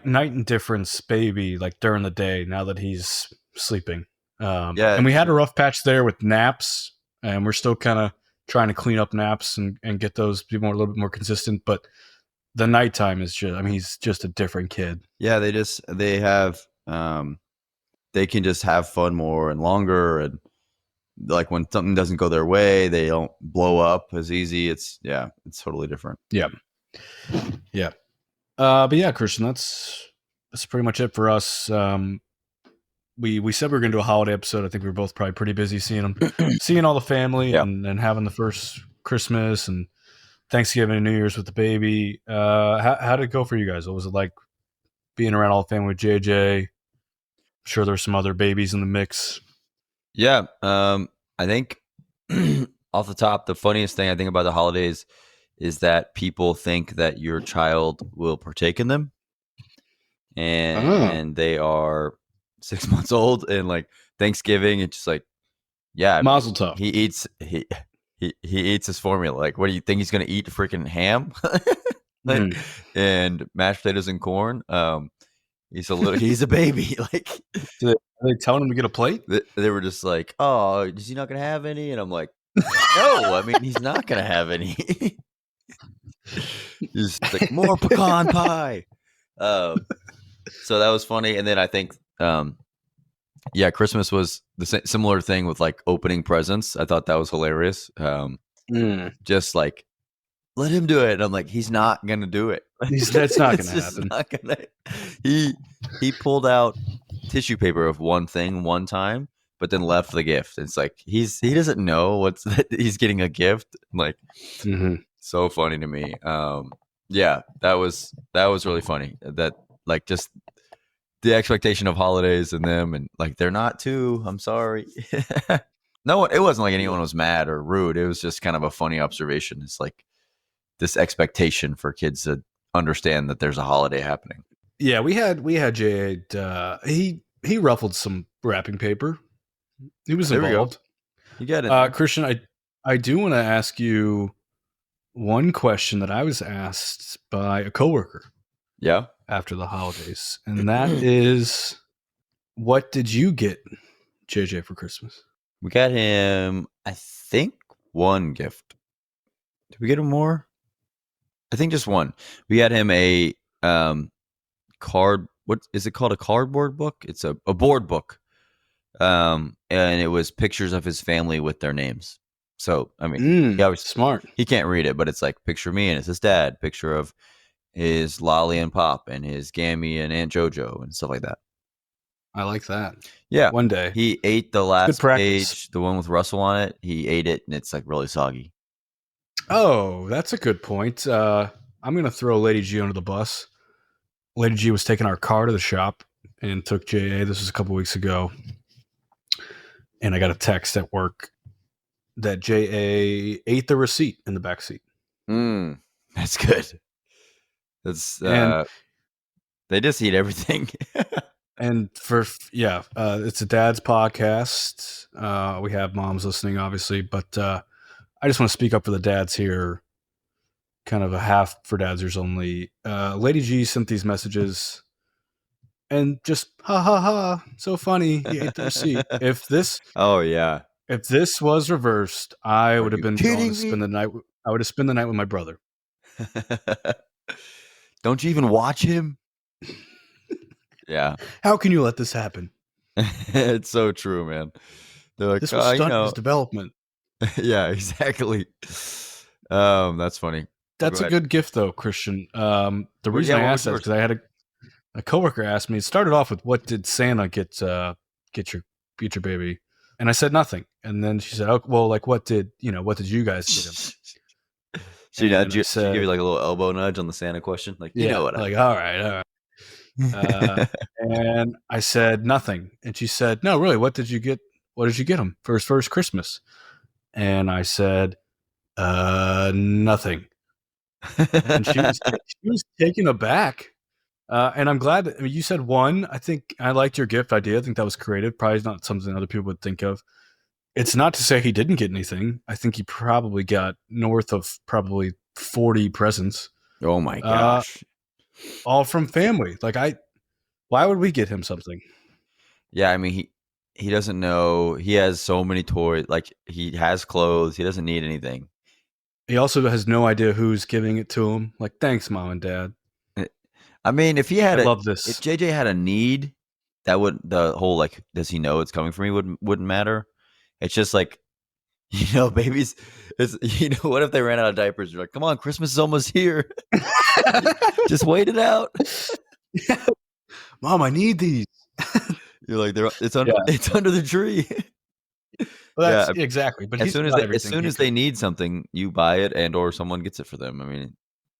night and difference baby, like during the day now that he's sleeping. Yeah, And we had a rough patch there with naps, and we're still kind of trying to clean up naps and get those be more a little bit more consistent. But the nighttime is just, I mean, he's just a different kid. yeah. They have they can just have fun more and longer, and like when something doesn't go their way, they don't blow up as easy. It's totally different. Yeah, yeah. But yeah, Christian, that's pretty much it for us. We said we were going to do a holiday episode. I think we were both probably pretty busy seeing all the family Yeah. and having the first Christmas and Thanksgiving and New Year's with the baby. How did it go for you guys? What was it like being around all the family with JJ? I'm sure there's some other babies in the mix. Yeah. I think off the top, the funniest thing I think about the holidays is that people think that your child will partake in them, and they are 6 months old, and like Thanksgiving, it's just like, yeah, Mazel tov. he eats his formula. Like, what do you think he's gonna eat? Freaking ham, like, and mashed potatoes and corn. He's a baby. Like, Are they telling him to get a plate? they were just like, oh, is he not gonna have any? And I'm like, no, I mean, he's not gonna have any. He's like, more pecan pie. So that was funny. And then I think, Christmas was the similar thing with like opening presents. I thought that was hilarious. Just like, let him do it. And I'm like, he's not gonna do it. That's not gonna happen. Not gonna. He pulled out tissue paper of one thing one time, but then left the gift. It's like he doesn't know he's getting a gift. Like, so funny to me. That was really funny. That, like, just the expectation of holidays and them, and like, they're not too. I'm sorry. No, it wasn't like anyone was mad or rude. It was just kind of a funny observation. It's like this expectation for kids to understand that there's a holiday happening. Yeah, we had Jade. He ruffled some wrapping paper. He was involved. You got it, Christian. I do want to ask you one question that I was asked by a coworker. Yeah. After the holidays, and that is, what did you get JJ for Christmas? We got him, I think, one gift. Did we get him more? I think just one. We got him a card. What is it called? A cardboard book? It's a board book. And it was pictures of his family with their names. So, I mean, smart. He can't read it, but it's like, picture me and it's his dad. Picture of his Lolly and Pop and his Gammy and Aunt JoJo and stuff like that. I like that. Yeah. One day. He ate the last page, the one with Russell on it. He ate it, and it's like really soggy. Oh, that's a good point. I'm going to throw Lady G under the bus. Lady G was taking our car to the shop and took JA. This was a couple weeks ago. And I got a text at work that JA ate the receipt in the back seat. That's good. That's they just eat everything. And it's a dad's podcast. We have moms listening, obviously, but I just want to speak up for the dads here. Kind of a half for dadsers only. Lady G sent these messages, and just ha ha ha, so funny. He ate the receipt. If this was reversed, I would have been going to spend the night. I would have spent the night with my brother. Don't you even watch him? Yeah. How can you let this happen? It's so true, man. They're like, this will stunt his development. Yeah, exactly. That's funny. That's a good gift, though, Christian. The reason I asked that is because I had a coworker ask me. It started off with, "What did Santa get your baby?" And I said nothing. And then she said, "Oh, well, like what did you guys get him?" She give you like a little elbow nudge on the Santa question, like, you know what? Like, all right. And I said nothing, and she said, "No, really, what did you get what did you get him for his first Christmas? And I said, nothing. And she was taken aback. And I'm glad that, I mean, you said one. I think I liked your gift idea. I think that was creative. Probably not something other people would think of. It's not to say he didn't get anything. I think he probably got north of probably 40 presents, Oh my uh, gosh. all from family. Why would we get him something? Yeah, I mean he doesn't know. He has so many toys. Like he has clothes. He doesn't need anything. He also has no idea who's giving it to him. Like, thanks, mom and dad. Eh, I mean, I love if this. JJ had a need, that would the whole like does he know it's coming from me wouldn't matter. It's just like babies. It's what if they ran out of diapers? You're like, come on, Christmas is almost here. Just wait it out. Mom, I need these. You're like, Yeah. it's under the tree. Well, Yeah, that's exactly. But as he's soon as got as everything soon he as they could. need something, you buy it and or someone gets it for them. I mean,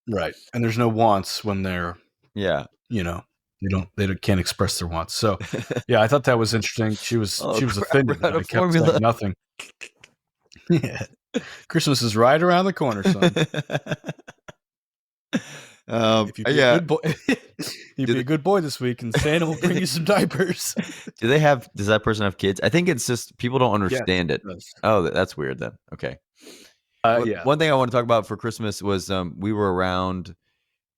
Right. And there's no wants when they're, yeah. you know, can't express their wants. So, yeah, I thought that was interesting. Oh She was crap! We're offended that out I of kept saying formula. nothing. Yeah. Christmas is right around the corner, son. If you be a Yeah. good boy, you'd Do be a good boy this week, and Santa will bring you some diapers. does that person have kids? I think it's just people don't Yes. understand it. Yes. Oh, that's weird then. Okay. Yeah. One thing I want to talk about for Christmas was we were around.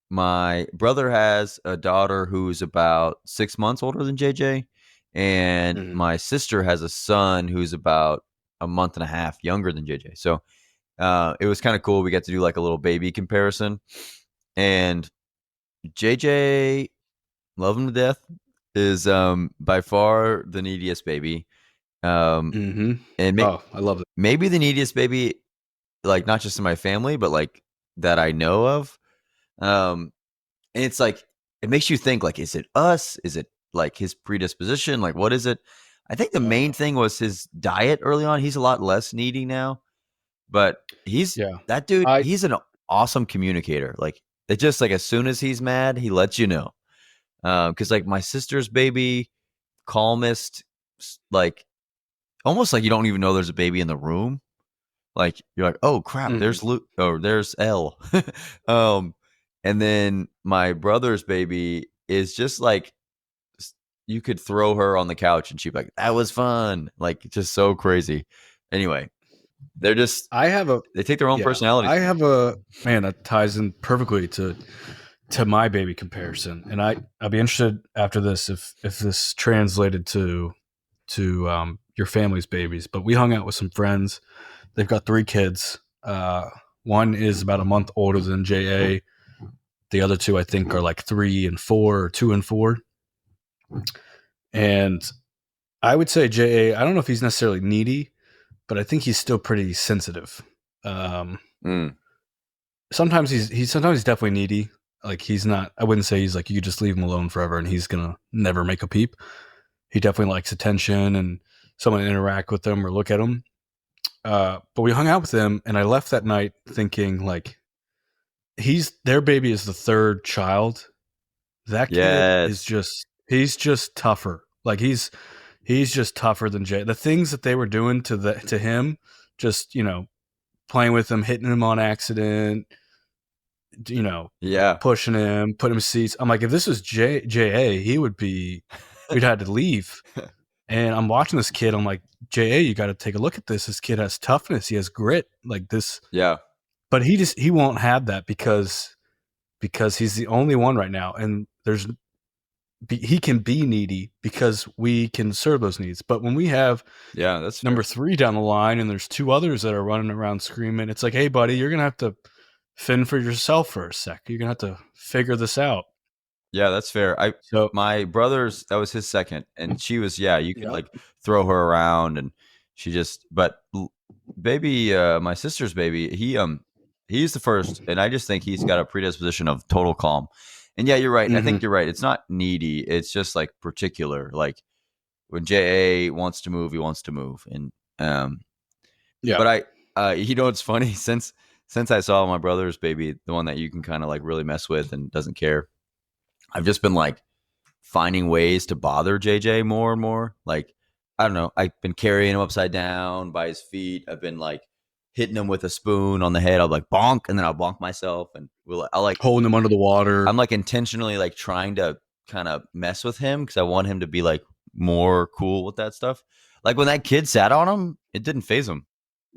My brother has a daughter who's about 6 months older than JJ, and Mhm. my sister has a son who's about a month and a half younger than JJ. So it was kind of cool. We got to do like a little baby comparison, and JJ, love him to death, is by far the neediest baby. Mhm. And Oh, I love it. maybe the neediest baby, like not just in my family, but like that I know of. And it's like it makes you think like, is it us? Is it like his predisposition? Like what is it? I think the main thing was his diet early on. He's a lot less needy now, but Yeah. that dude, I he's an awesome communicator. Like it just like as soon as he's mad, he lets you know. Because like my sister's baby, calmest, like almost like you don't even know there's a baby in the room. Like you're like, oh crap, Mhm. there's Luke or there's L. um, and then my brother's baby is just like you could throw her on the couch and she'd be like, that was fun. Like just so crazy. Anyway, they're just I have a they take their own yeah. personalities. I have a man that ties in perfectly to my baby comparison, and I'd be interested after this if this translated to your family's babies. But we hung out with some friends. They've got 3 kids. One is about a month older than JA. The other two, I think, are like 3 and 4 or 2 and 4. And I would say JA, I don't know if he's necessarily needy, but I think he's still pretty sensitive. Um, Mm, sometimes he's definitely needy. Like he's not. I wouldn't say he's like you just leave him alone forever and he's gonna never make a peep. He definitely likes attention and someone to interact with him or look at him. But we hung out with him, and I left that night thinking like their baby is the third child. That kid is yes. he's just tougher. Like he's just tougher than Jay. The things that they were doing to him, just playing with him, hitting him on accident, you know, Yeah. pushing him, putting him in seats. I'm like, if this was JA, we'd had to leave. And I'm watching this kid. I'm like, JA, you got to take a look at this. This kid has toughness. He has grit like this. Yeah. But he won't have that because he's the only one right now. And he can be needy because we can serve those needs. But when we have Yeah. That's fair. number 3 down the line and there's 2 others that are running around screaming, it's like, hey, buddy, you're going to have to fend for yourself for a sec. You're going to have to figure this out. Yeah, that's fair. So, My brother's that was his second, and she was you could yeah. like throw her around, and she just baby, my sister's baby, he's the first, and I just think he's got a predisposition of total calm. And yeah, you're right. I Mm-hmm. think you're right. It's not needy. It's just like particular. Like when JA wants to move, he wants to move, and Yeah. but it's funny since I saw my brother's baby, the one that you can kind of like really mess with and doesn't care. I've just been like finding ways to bother JJ more and more. Like I don't know. I've been carrying him upside down by his feet. I've been like hitting him with a spoon on the head. I'll like bonk, and then I'll bonk myself, and I'll like Holding them under the water. I'm like intentionally like trying to kind of mess with him because I want him to be like more cool with that stuff. Like when that kid sat on him, it didn't phase him.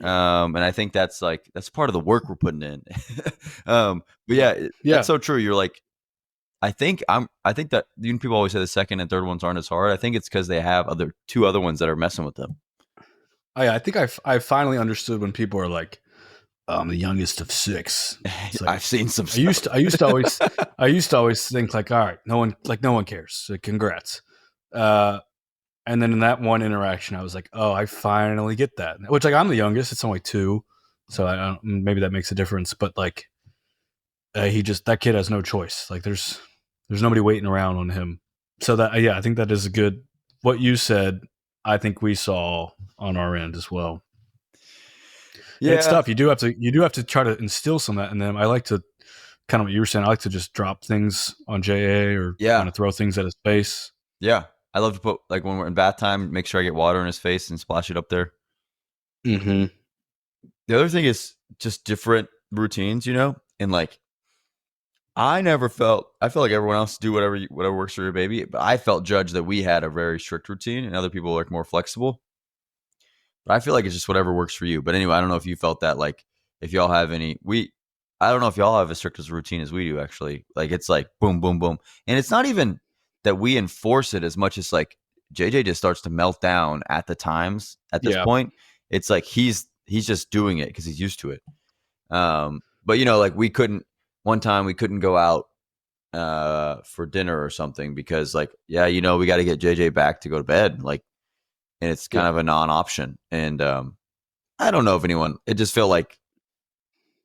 And I think that's part of the work we're putting in. But yeah, Yeah. that's so true. You're like, I think that people always say the second and third ones aren't as hard. I think it's because they have two other ones that are messing with them. I think I finally understood when people are like, I'm the youngest of 6. It's like, I've seen some I used to always think like, all right, no one cares. So congrats. And then in that one interaction, I was like, oh, I finally get that. Which like I'm the youngest. It's only 2, so I don't, maybe that makes a difference. But like, that kid has no choice. Like there's nobody waiting around on him. So that I think that is a good. What you said, I think we saw on our end as well. Yeah. It's tough. You do have to try to instill some of that in them. I like to kind of what you were saying. I like to just drop things on JA or kind of throw things at his face. Yeah. I love to put like when we're in bath time, make sure I get water in his face and splash it up there. Mm-hmm. The other thing is just different routines, and like I felt like everyone else do whatever works for your baby, but I felt judged that we had a very strict routine and other people are more flexible. But I feel like it's just whatever works for you. But anyway, I don't know if you felt that, like if y'all have I don't know if y'all have as strict as a routine as we do, actually. Like it's like boom, boom, boom. And it's not even that we enforce it as much as like JJ just starts to melt down at the times at this point. It's like he's just doing it because he's used to it. But like one time we couldn't go out for dinner or something because like, we got to get JJ back to go to bed. Like, and it's kind of a non-option. And I don't know if it just felt like,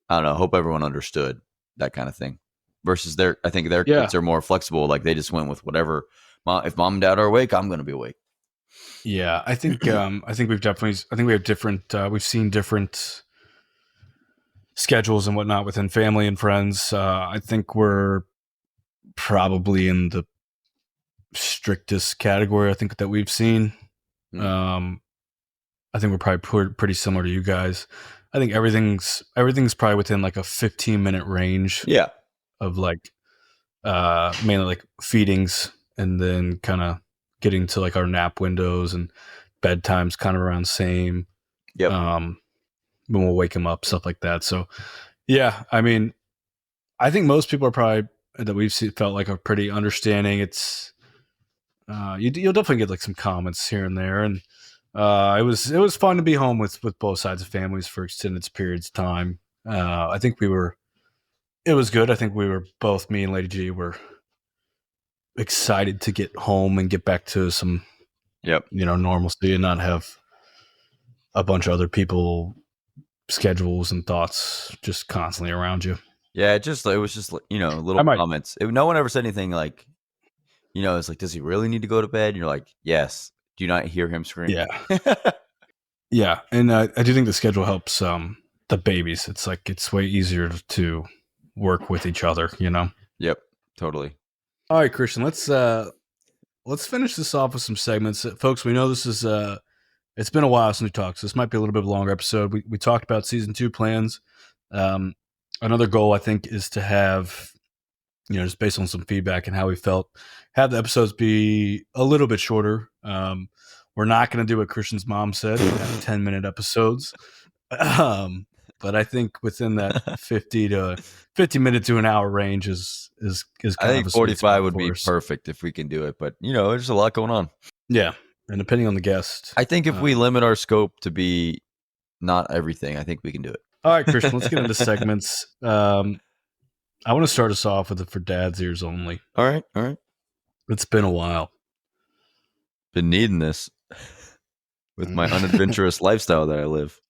I don't know, hope everyone understood that kind of thing. Versus I think their kids are more flexible. Like they just went with whatever. If mom and dad are awake, I'm going to be awake. Yeah, I think we have different. We've seen different schedules and whatnot within family and friends. I think we're probably in the strictest category. I think that we've seen. I think we're probably pretty similar to you guys. I think everything's probably within like a 15-minute range. Yeah. Of like mainly like feedings and then kind of getting to like our nap windows and bedtimes kind of around the same. Yep. When we'll wake them up, stuff like that. So yeah, I mean, I think most people are probably that we've felt like are pretty understanding. It's you'll definitely get like some comments here and there, and it was fun to be home with both sides of families for extended periods of time. I think it was good. I think we were both, me and Lady G, were excited to get home and get back to some, normalcy and not have a bunch of other people schedules and thoughts just constantly around you. Yeah, it was just little comments. No one ever said anything like, it's like, does he really need to go to bed? And you're like, yes. Do you not hear him scream? Yeah. Yeah, and I do think the schedule helps the babies. It's like it's way easier to work with each other, Yep, totally. All right, Christian, let's finish this off with some segments. Folks, we know this is it's been a while since we talked, so this might be a little bit longer episode. We talked about season 2 plans. Another goal I think is to have, just based on some feedback and how we felt, have the episodes be a little bit shorter. We're not going to do what Christian's mom said, have 10-minute episodes. But I think within that 50 minute to an hour range is kind I think 45 would be perfect if we can do it. But there's a lot going on. Yeah, and depending on the guest, I think if we limit our scope to be not everything, I think we can do it. All right, Christian, let's get into segments. I want to start us off with it for dad's ears only. All right. It's been a while. Been needing this with my unadventurous lifestyle that I live.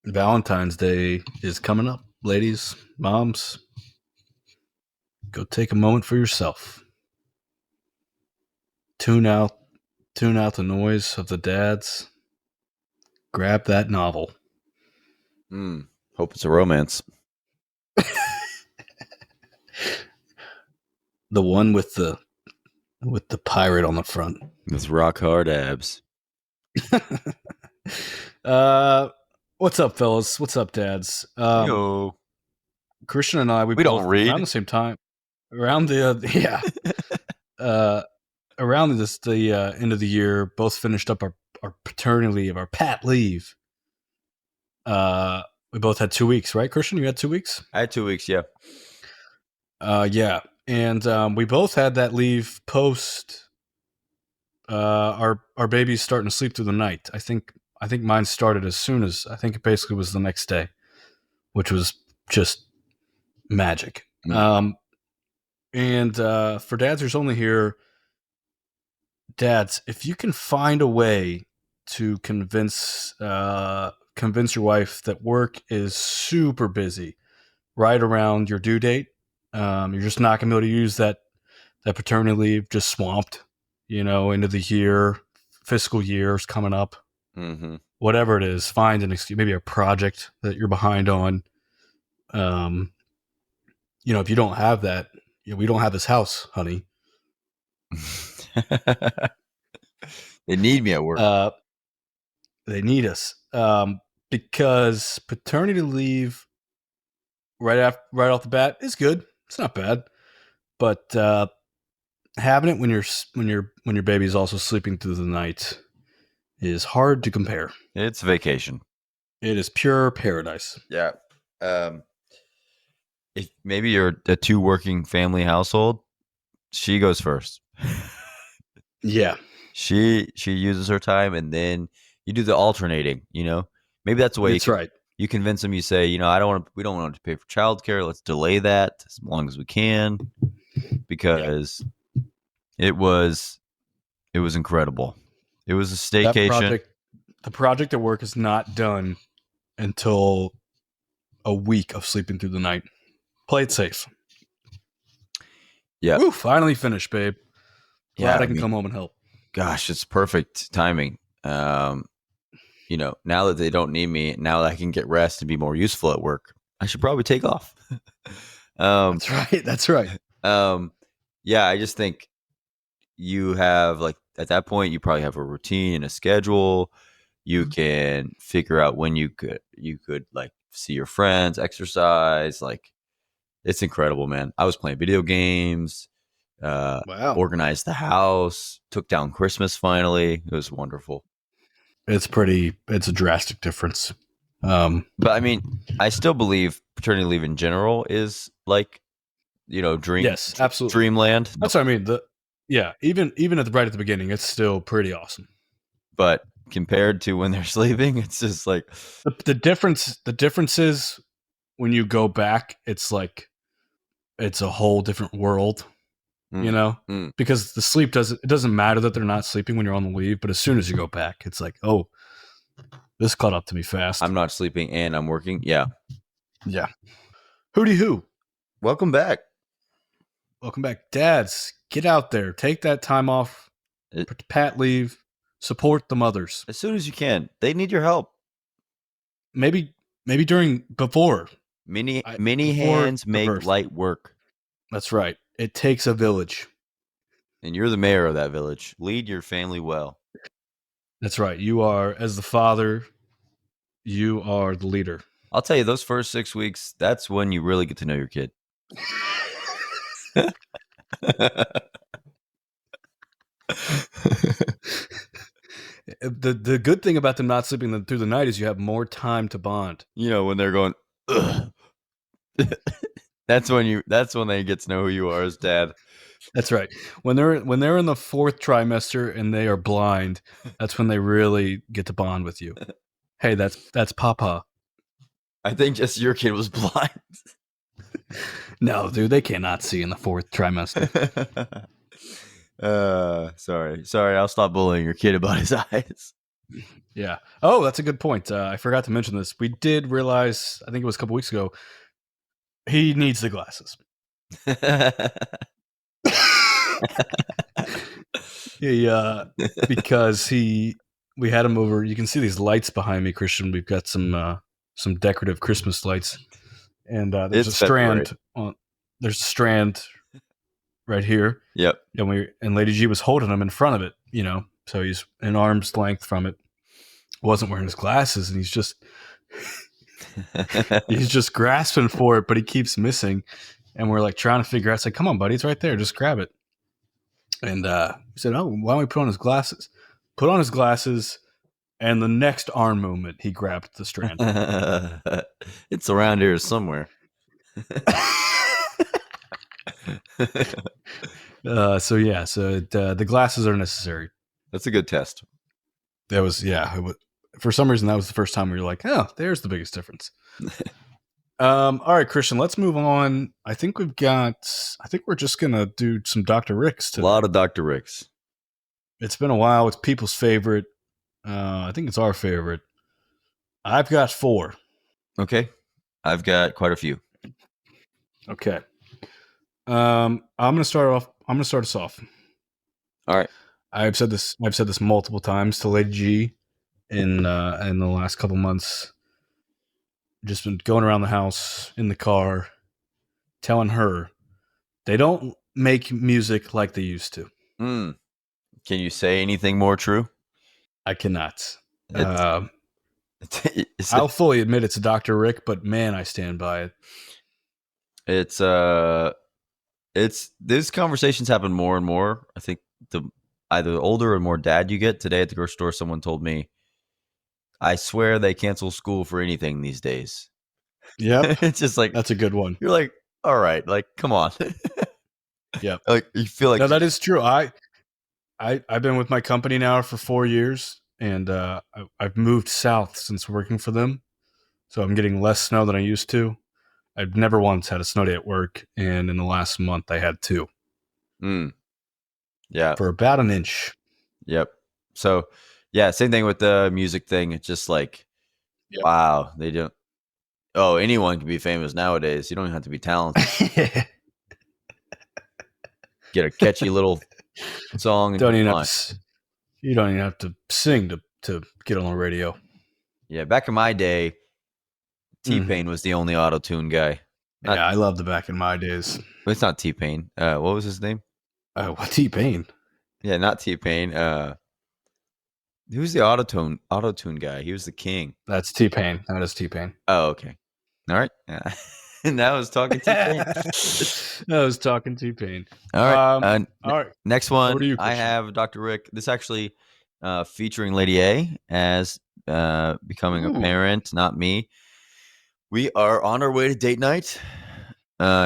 Valentine's Day is coming up, ladies, moms. Go take a moment for yourself. Tune out the noise of the dads. Grab that novel. Hope it's a romance. The one with the pirate on the front. With rock hard abs. uh, what's up, fellas? What's up, dads? Yo, Christian and I, we we don't both around read. the same time, around the uh, around the end of the year, both finished up our paternity leave, our pat leave. We both had 2 weeks, right, Christian? You had 2 weeks. I had 2 weeks. Yeah. Yeah, and we both had that leave post. Our baby's starting to sleep through the night. I think mine started as soon as I think it basically was the next day, which was just magic. Mm. And for dads who's only here, dads, if you can find a way to convince your wife that work is super busy right around your due date, you're just not going to be able to use that paternity leave, just swamped, into the year, fiscal year's coming up. Mm-hmm. Whatever it is, find an excuse, maybe a project that you're behind on. Um, if you don't have that, we don't have this house, honey. They need me at work. They need us, because paternity leave right off the bat is good. It's not bad, but having it when your baby is also sleeping through the night is hard to compare. It's vacation. It is pure paradise. Yeah. If maybe you're a 2 working family household, she goes first. Yeah, She uses her time, and then you do the alternating. Maybe that's the way that's right. you convince them. You say, we don't want to pay for childcare. Let's delay that as long as we can, because it was incredible. It was a staycation. The project at work is not done until a week of sleeping through the night. Play it safe. Yeah. Woo, finally finished, babe. Glad I can come home and help. Gosh, it's perfect timing. Now that they don't need me, now that I can get rest and be more useful at work, I should probably take off. That's right. That's right. Yeah, I just think you have, like, at that point, you probably have a routine and a schedule. You can figure out when you could like see your friends, exercise. Like, it's incredible, man. I was playing video games, Wow. organized the house, took down Christmas finally. It was wonderful. It's a drastic difference. But I mean, I still believe paternity leave in general is like, Yes, absolutely. dreamland. That's what I mean. Even at the beginning, it's still pretty awesome. But compared to when they're sleeping, it's just like The difference is when you go back, it's like it's a whole different world, because the sleep doesn't matter that they're not sleeping when you're on the leave, but as soon as you go back, it's like, oh, this caught up to me fast. I'm not sleeping and I'm working. Yeah. Hooty hoo. Welcome back. Welcome back. Dads, get out there. Take that time off. Pat leave. Support the mothers. As soon as you can. They need your help. Maybe before. Many hands make light work. That's right. It takes a village. And you're the mayor of that village. Lead your family well. That's right. You are, as the father, you are the leader. I'll tell you, those first 6 weeks, that's when you really get to know your kid. The good thing about them not sleeping through the night is you have more time to bond. When they're going, ugh. That's when they get to know who you are as dad. That's right. When they're in the 4th trimester and they are blind, that's when they really get to bond with you. Hey, that's Papa. I think just your kid was blind. No, dude, they cannot see in the 4th trimester. Sorry. I'll stop bullying your kid about his eyes. Yeah. Oh, that's a good point. I forgot to mention this. We did realize, I think it was a couple weeks ago, he needs the glasses. Because we had him over. You can see these lights behind me, Christian. We've got some decorative Christmas lights, and there's a strand right here. Yep. And Lady G was holding them in front of it, so he's an arm's length from it. Wasn't wearing his glasses, and he's just grasping for it, but he keeps missing. And we're like trying to figure out. It's like, come on, buddy, it's right there. Just grab it. And he said, "Oh, why don't we put on his glasses?" Put on his glasses, and the next arm movement, he grabbed the strand. It's around here somewhere. So the glasses are necessary. That's a good test. That was for some reason that was the first time we were like, oh, there's the biggest difference. All right, Christian, let's move on. I think we're just gonna do some Dr. Rick's today. A lot of Dr. Rick's. It's been a while. It's people's favorite. I think it's our favorite. I've got 4. Okay. I've got quite a few. Okay. I'm gonna start us off. All right. I've said this multiple times to Lady G in the last couple months. Just been going around the house in the car, telling her they don't make music like they used to. Can you say anything more true? I cannot. It's I'll fully admit it's a Dr. Rick, but man, I stand by it. It's these conversations happen more and more. I think either the older or more dad you get. Today at the grocery store, someone told me, I swear they cancel school for anything these days. Yeah. It's just like, that's a good one. You're like, all right, like, come on. Yeah. Like, you feel like. No, that is true. I've been with my company now for 4 years, and I've moved south since working for them. So I'm getting less snow than I used to. I've never once had a snow day at work, and in the last month I had 2. Yeah. For about an inch. Yep. So, yeah, same thing with the music thing. It's just like, wow, they don't. Oh, anyone can be famous nowadays. You don't even have to be talented. Get a catchy little song. And you don't even have to sing to get on the radio. Yeah, back in my day, T-Pain was the only auto-tune guy. I love the back in my days. It's not T-Pain. What was his name? T-Pain. Yeah, not T-Pain. Who's the auto-tune guy? He was the king. That's T-Pain. That is T-Pain. Oh, okay. All right. And that was talking T-Pain. I was talking T-Pain. All right. All right. Next one, Over to you, I have Dr. Rick. This actually featuring Lady A as becoming a parent, not me. We are on our way to date night.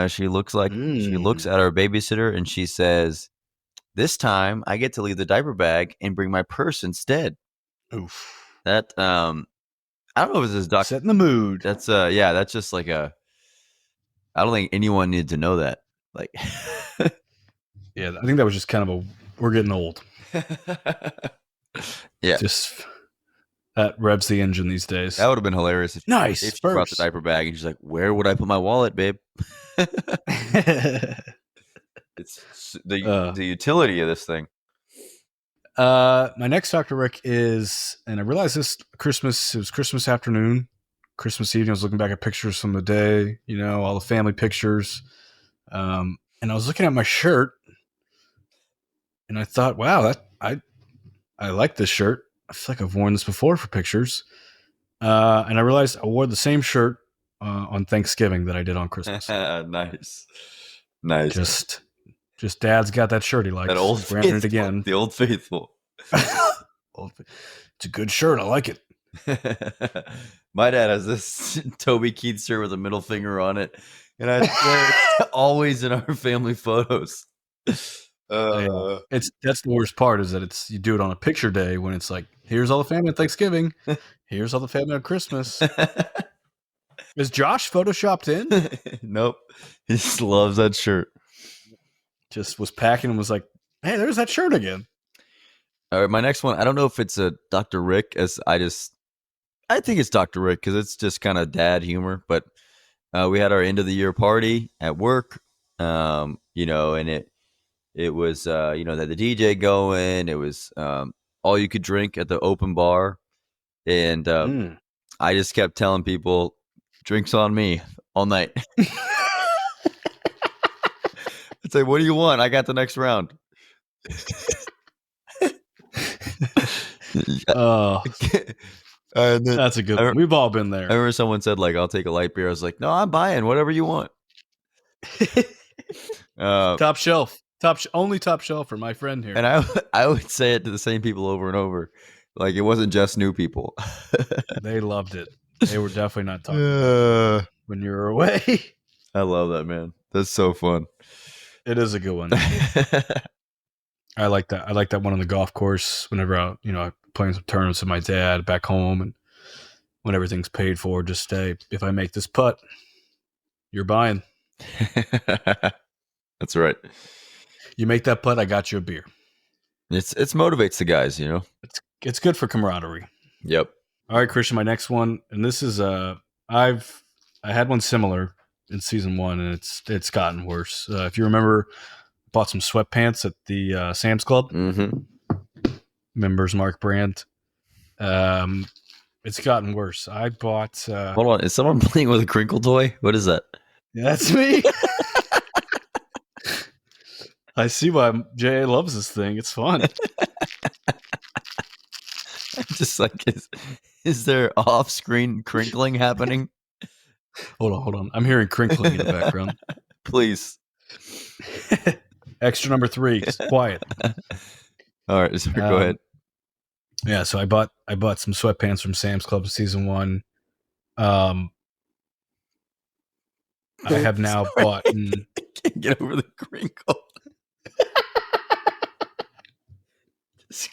She looks at our babysitter and she says, this time I get to leave the diaper bag and bring my purse instead. Oof. That I don't know if it's this doctor. Setting the mood. That's that's just like I don't think anyone needed to know that. Like yeah, I think that was just kind of we're getting old. Yeah. Just that revs the engine these days. That would have been hilarious if she brought the diaper bag and she's like, where would I put my wallet, babe? It's the utility of this thing. My next Dr. Rick is, and I realized it was Christmas afternoon, Christmas evening. I was looking back at pictures from the day, all the family pictures. And I was looking at my shirt and I thought, wow, I like this shirt. I feel like I've worn this before for pictures. And I realized I wore the same shirt on Thanksgiving that I did on Christmas. Nice. Just Dad's got that shirt he likes. That old faithful, it again. The Old Faithful. It's a good shirt. I like it. My dad has this Toby Keith shirt with a middle finger on it, and I swear it's always in our family photos. That's the worst part is that you do it on a picture day when it's like, here's all the family at Thanksgiving, here's all the family at Christmas. Is Josh photoshopped in? Nope, he just loves that shirt. Just was packing and was like, hey, there's that shirt again. All right, my next one, I don't know if it's a Dr. Rick, as I think it's Dr. Rick because it's just kind of dad humor, but we had our end of the year party at work, and it was, they had the DJ going. It was all you could drink at the open bar. And I just kept telling people, drinks on me all night. I'd say, what do you want? I got the next round. Oh, And then that's a good I, one. We've all been I there. remember someone said like, "I'll take a light beer." I was like, "No, I'm buying whatever you want." Top shelf. Only top shelf for my friend here. And I would say it to the same people over and over, like it wasn't just new people. They loved it. They were definitely not talking about you when you were away. I love that, man. That's so fun. It is a good one. I like that. I like that one on the golf course. Whenever I'm playing some tournaments with my dad back home, and when everything's paid for, just say, if I make this putt, you're buying. That's right. You make that putt, I got you a beer. It's motivates the guys, you know. It's good for camaraderie. Yep. All right, Christian, my next one, and this is I had one similar in season 1, and it's gotten worse. If you remember, bought some sweatpants at the Sam's Club. Mm-hmm. Members Mark Brand. It's gotten worse. I bought. Hold on, is someone playing with a crinkle toy? What is that? That's me. I see why J.A. loves this thing. It's fun. Just like, is there off-screen crinkling happening? Hold on. I'm hearing crinkling in the background. Please. Extra number 3. Quiet. All right, sorry, go ahead. Yeah, so I bought some sweatpants from Sam's Club season 1. I have now bought. I can't get over the crinkle.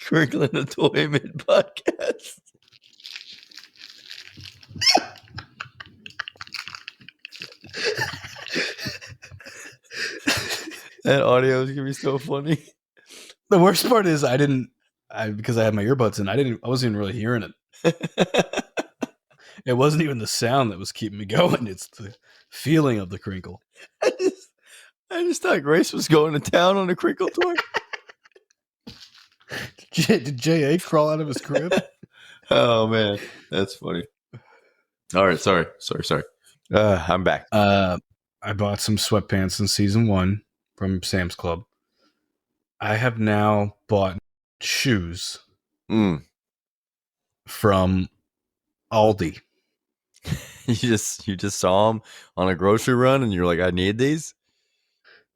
Crinkling a toy mid podcast. That audio is gonna be so funny. The worst part is because I had my earbuds in, I wasn't even really hearing it. It wasn't even the sound that was keeping me going. It's the feeling of the crinkle. I just thought Grace was going to town on a crinkle toy. Did J.A. crawl out of his crib? Oh man, that's funny. All right, sorry. I'm back. I bought some sweatpants in season 1 from Sam's Club. I have now bought shoes from Aldi. You just saw them on a grocery run, and you're like, I need these.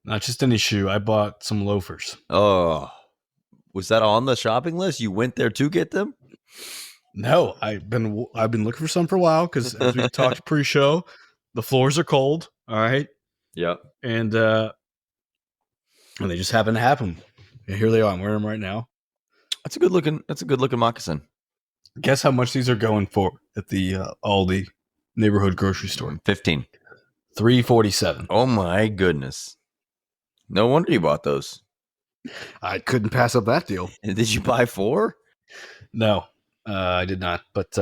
Not just any shoe. I bought some loafers. Oh, was that on the shopping list? You went there to get them? No, I've been looking for some for a while because as we talked pre-show, the floors are cold. All right. Yep. And they just happen to happen. And here they are. I'm wearing them right now. That's a good looking moccasin. Guess how much these are going for at the Aldi neighborhood grocery store? 15. $3.47. Oh my goodness. No wonder you bought those. I couldn't pass up that deal. And did you buy 4? No, I did not. But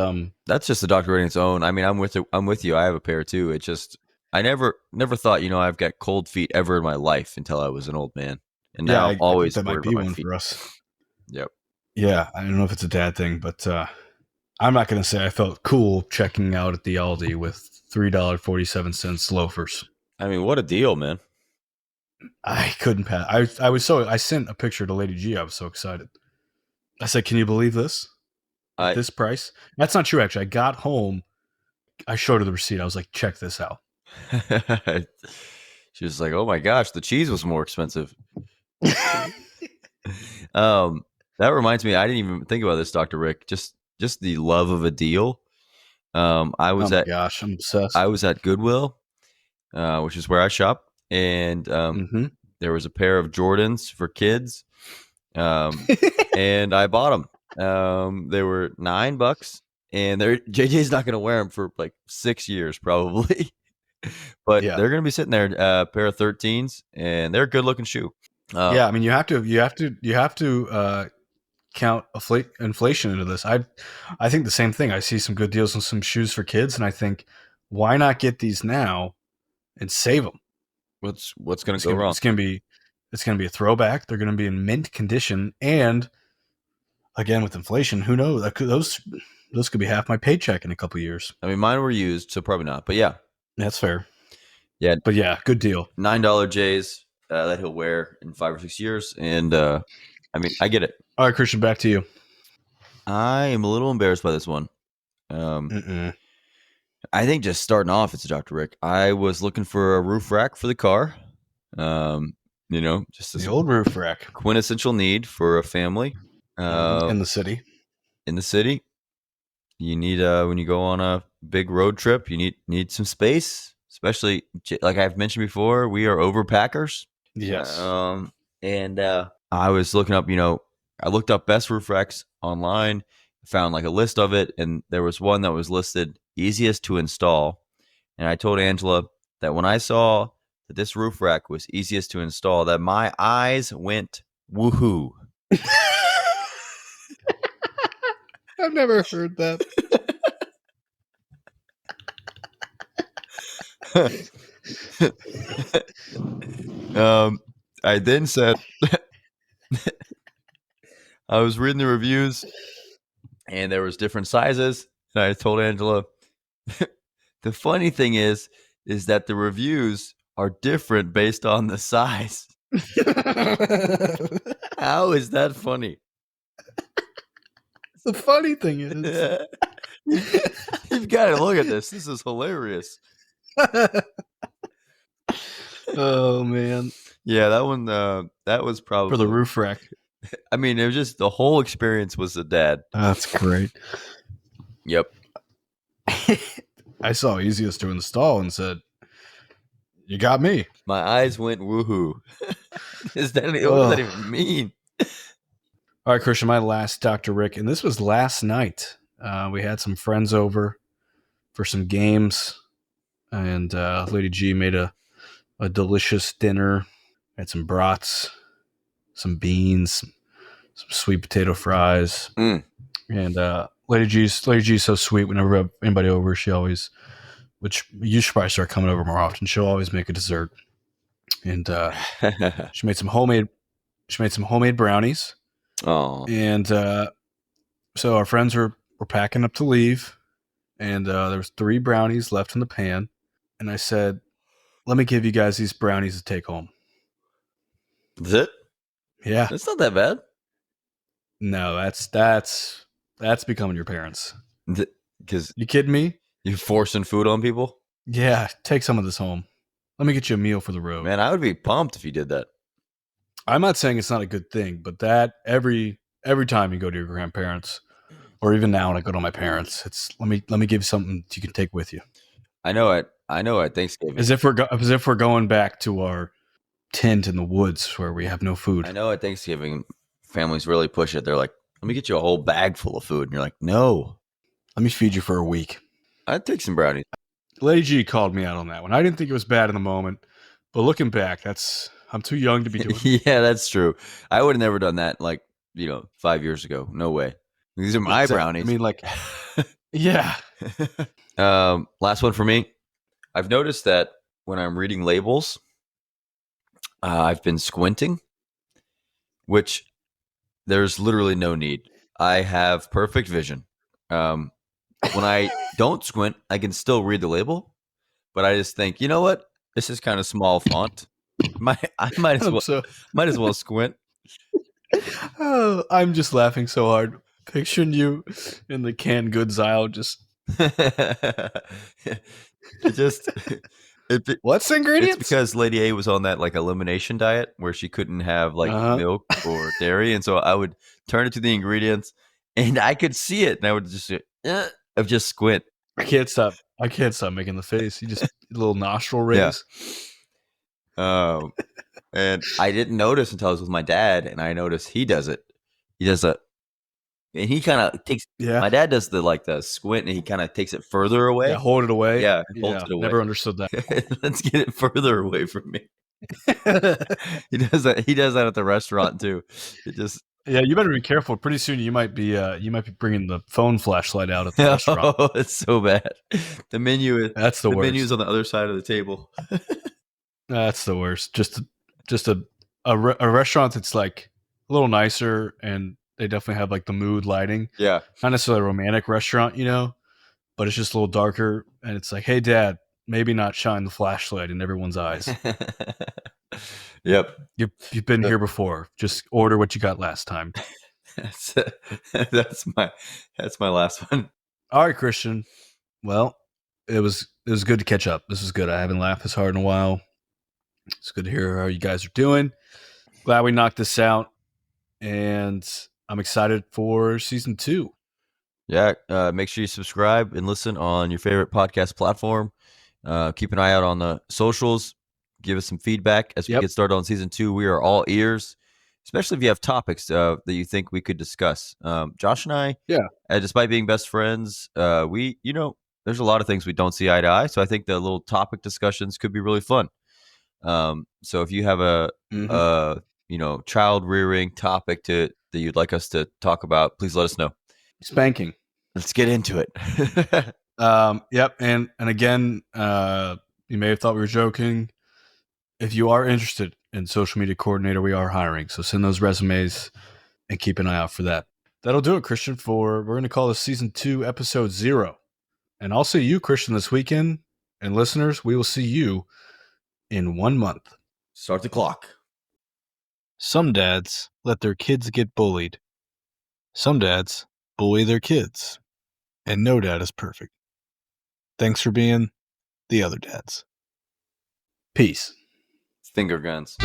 that's just a doctor rating its own. I mean, I'm with you. I have a pair too. It just, I never thought, I've got cold feet ever in my life until I was an old man. And now I'm always that might be one feet. for us. Yep. Yeah, I don't know if it's a dad thing, but I'm not going to say I felt cool checking out at the Aldi with $3.47 loafers. I mean, what a deal, man. I couldn't pass. I sent a picture to Lady G. I was so excited. I said, "Can you believe this? At this price?" That's not true, actually. I got home. I showed her the receipt. I was like, "Check this out." She was like, "Oh my gosh, the cheese was more expensive." That reminds me, I didn't even think about this, Dr. Rick. Just the love of a deal. I'm obsessed. I was at Goodwill, which is where I shop, and there was a pair of Jordans for kids, and I bought them. They were $9, and JJ's not going to wear them for like 6 years probably, but they're going to be sitting there. A pair of 13s, and they're a good looking shoe. Yeah, I mean, you have to count inflation into this. I think the same thing. I see some good deals on some shoes for kids, and I think, why not get these now and save them? What's going to go wrong? It's going to be a throwback. They're going to be in mint condition, and again with inflation, who knows? Those could be half my paycheck in a couple of years. I mean, mine were used, so probably not. But yeah, that's fair. Yeah, but yeah, good deal. $9 J's that he'll wear in 5 or 6 years, and I mean, I get it. All right, Christian, back to you. I am a little embarrassed by this one. Um, Mm-mm. I think just starting off, it's Dr. Rick. I was looking for a roof rack for the car. Um, just The this old roof rack quintessential need for a family. in the city. In the city, you need when you go on a big road trip, you need some space. Especially like I've mentioned before, we are overpackers. Yes. And I was looking up, I looked up best roof racks online, found like a list of it, and there was one that was listed easiest to install. And I told Angela that when I saw that this roof rack was easiest to install, that my eyes went woohoo. I've never heard that. um, I then said, I was reading the reviews and there was different sizes. And I told Angela, the funny thing is that the reviews are different based on the size. How is that funny? The funny thing is, You've got to look at this. This is hilarious. oh man, Yeah, that one. That was probably for the roof rack. I mean, it was just the whole experience was a dad. That's great. Yep. I saw easiest to install and said, "You got me." My eyes went woohoo. What does that even mean? All right, Christian, my last Dr. Rick, and this was last night. We had some friends over for some games, and Lady G made a delicious dinner. Had some brats, some beans, some sweet potato fries, and Lady G's so sweet. Whenever we have anybody over, she always, which you should probably start coming over more often. She'll always make a dessert, and she made some homemade brownies. Oh, And so our friends were packing up to leave, and there was 3 brownies left in the pan, and I said, "Let me give you guys these brownies to take home." is it? Yeah, It's not that bad. no, that's becoming your parents. Because You kidding me? you're forcing food on people. Yeah, take some of this home. Let me get you a meal for the road. Man, I would be pumped if you did that. I'm not saying it's not a good thing, but that every time you go to your grandparents, or even now when I go to my parents, it's let me give you something you can take with you. I know it. At Thanksgiving. As if we're going back to our tent in the woods where we have no food. I know at Thanksgiving, families really push it. They're like, "Let me get you a whole bag full of food," and you're like, "No, Let me feed you for a week. I'd take some brownies." Lady G called me out on that one. I didn't think it was bad in the moment, but looking back, I'm too young to be doing it. Yeah, that's true. I would have never done that. 5 years ago. No way. These are my brownies. I mean, like, yeah. Last one for me. I've noticed that when I'm reading labels, I've been squinting, which there's literally no need. I have perfect vision. When I don't squint, I can still read the label, but I just think, you know what? This is kind of small font. I might as well squint. Oh, I'm just laughing so hard. Picturing you in the canned goods aisle, just what's the ingredients? It's because Lady A was on that like elimination diet where she couldn't have milk or dairy, and so I would turn it to the ingredients, and I could see it, and I would just squint. I can't stop making the face. You just little nostril raise. Yeah. And I didn't notice until I was with my dad, and I noticed he does it. He does that, and he kind of takes. Yeah. My dad does the squint, and he kind of takes it further away. Yeah, hold it away. Yeah, holds it away. Never understood that. Let's get it further away from me. He does that. He does that at the restaurant too. It just. Yeah, you better be careful. Pretty soon you might be bringing the phone flashlight out at the restaurant. Oh, it's so bad. The menu is that's the worst. The menu's on the other side of the table. That's the worst. Just a restaurant that's like a little nicer, and they definitely have like the mood lighting. Yeah, not necessarily a romantic restaurant, but it's just a little darker, and it's like, hey, Dad, maybe not shine the flashlight in everyone's eyes. Yep, you've been here before. Just order what you got last time. that's, that's my last one. All right, Christian. Well, it was good to catch up. This is good. I haven't laughed this hard in a while. It's good to hear how you guys are doing. Glad we knocked this out, and I'm excited for season 2. Yeah, make sure you subscribe and listen on your favorite podcast platform. Keep an eye out on the socials. Give us some feedback as we get started on season 2. We are all ears, especially if you have topics that you think we could discuss. Josh and I, despite being best friends, we, there's a lot of things we don't see eye to eye. So I think the little topic discussions could be really fun. So if you have a child rearing topic that you'd like us to talk about, please let us know. Spanking. Let's get into it. Yep. And again, you may have thought we were joking. If you are interested in social media coordinator, we are hiring. So send those resumes and keep an eye out for that. That'll do it, Christian, we're going to call this season 2, episode 0. And I'll see you, Christian, this weekend. And listeners, we will see you in 1 month. Start the clock. Some dads let their kids get bullied. Some dads bully their kids. And no dad is perfect. Thanks for being the other dads. Peace. Finger guns.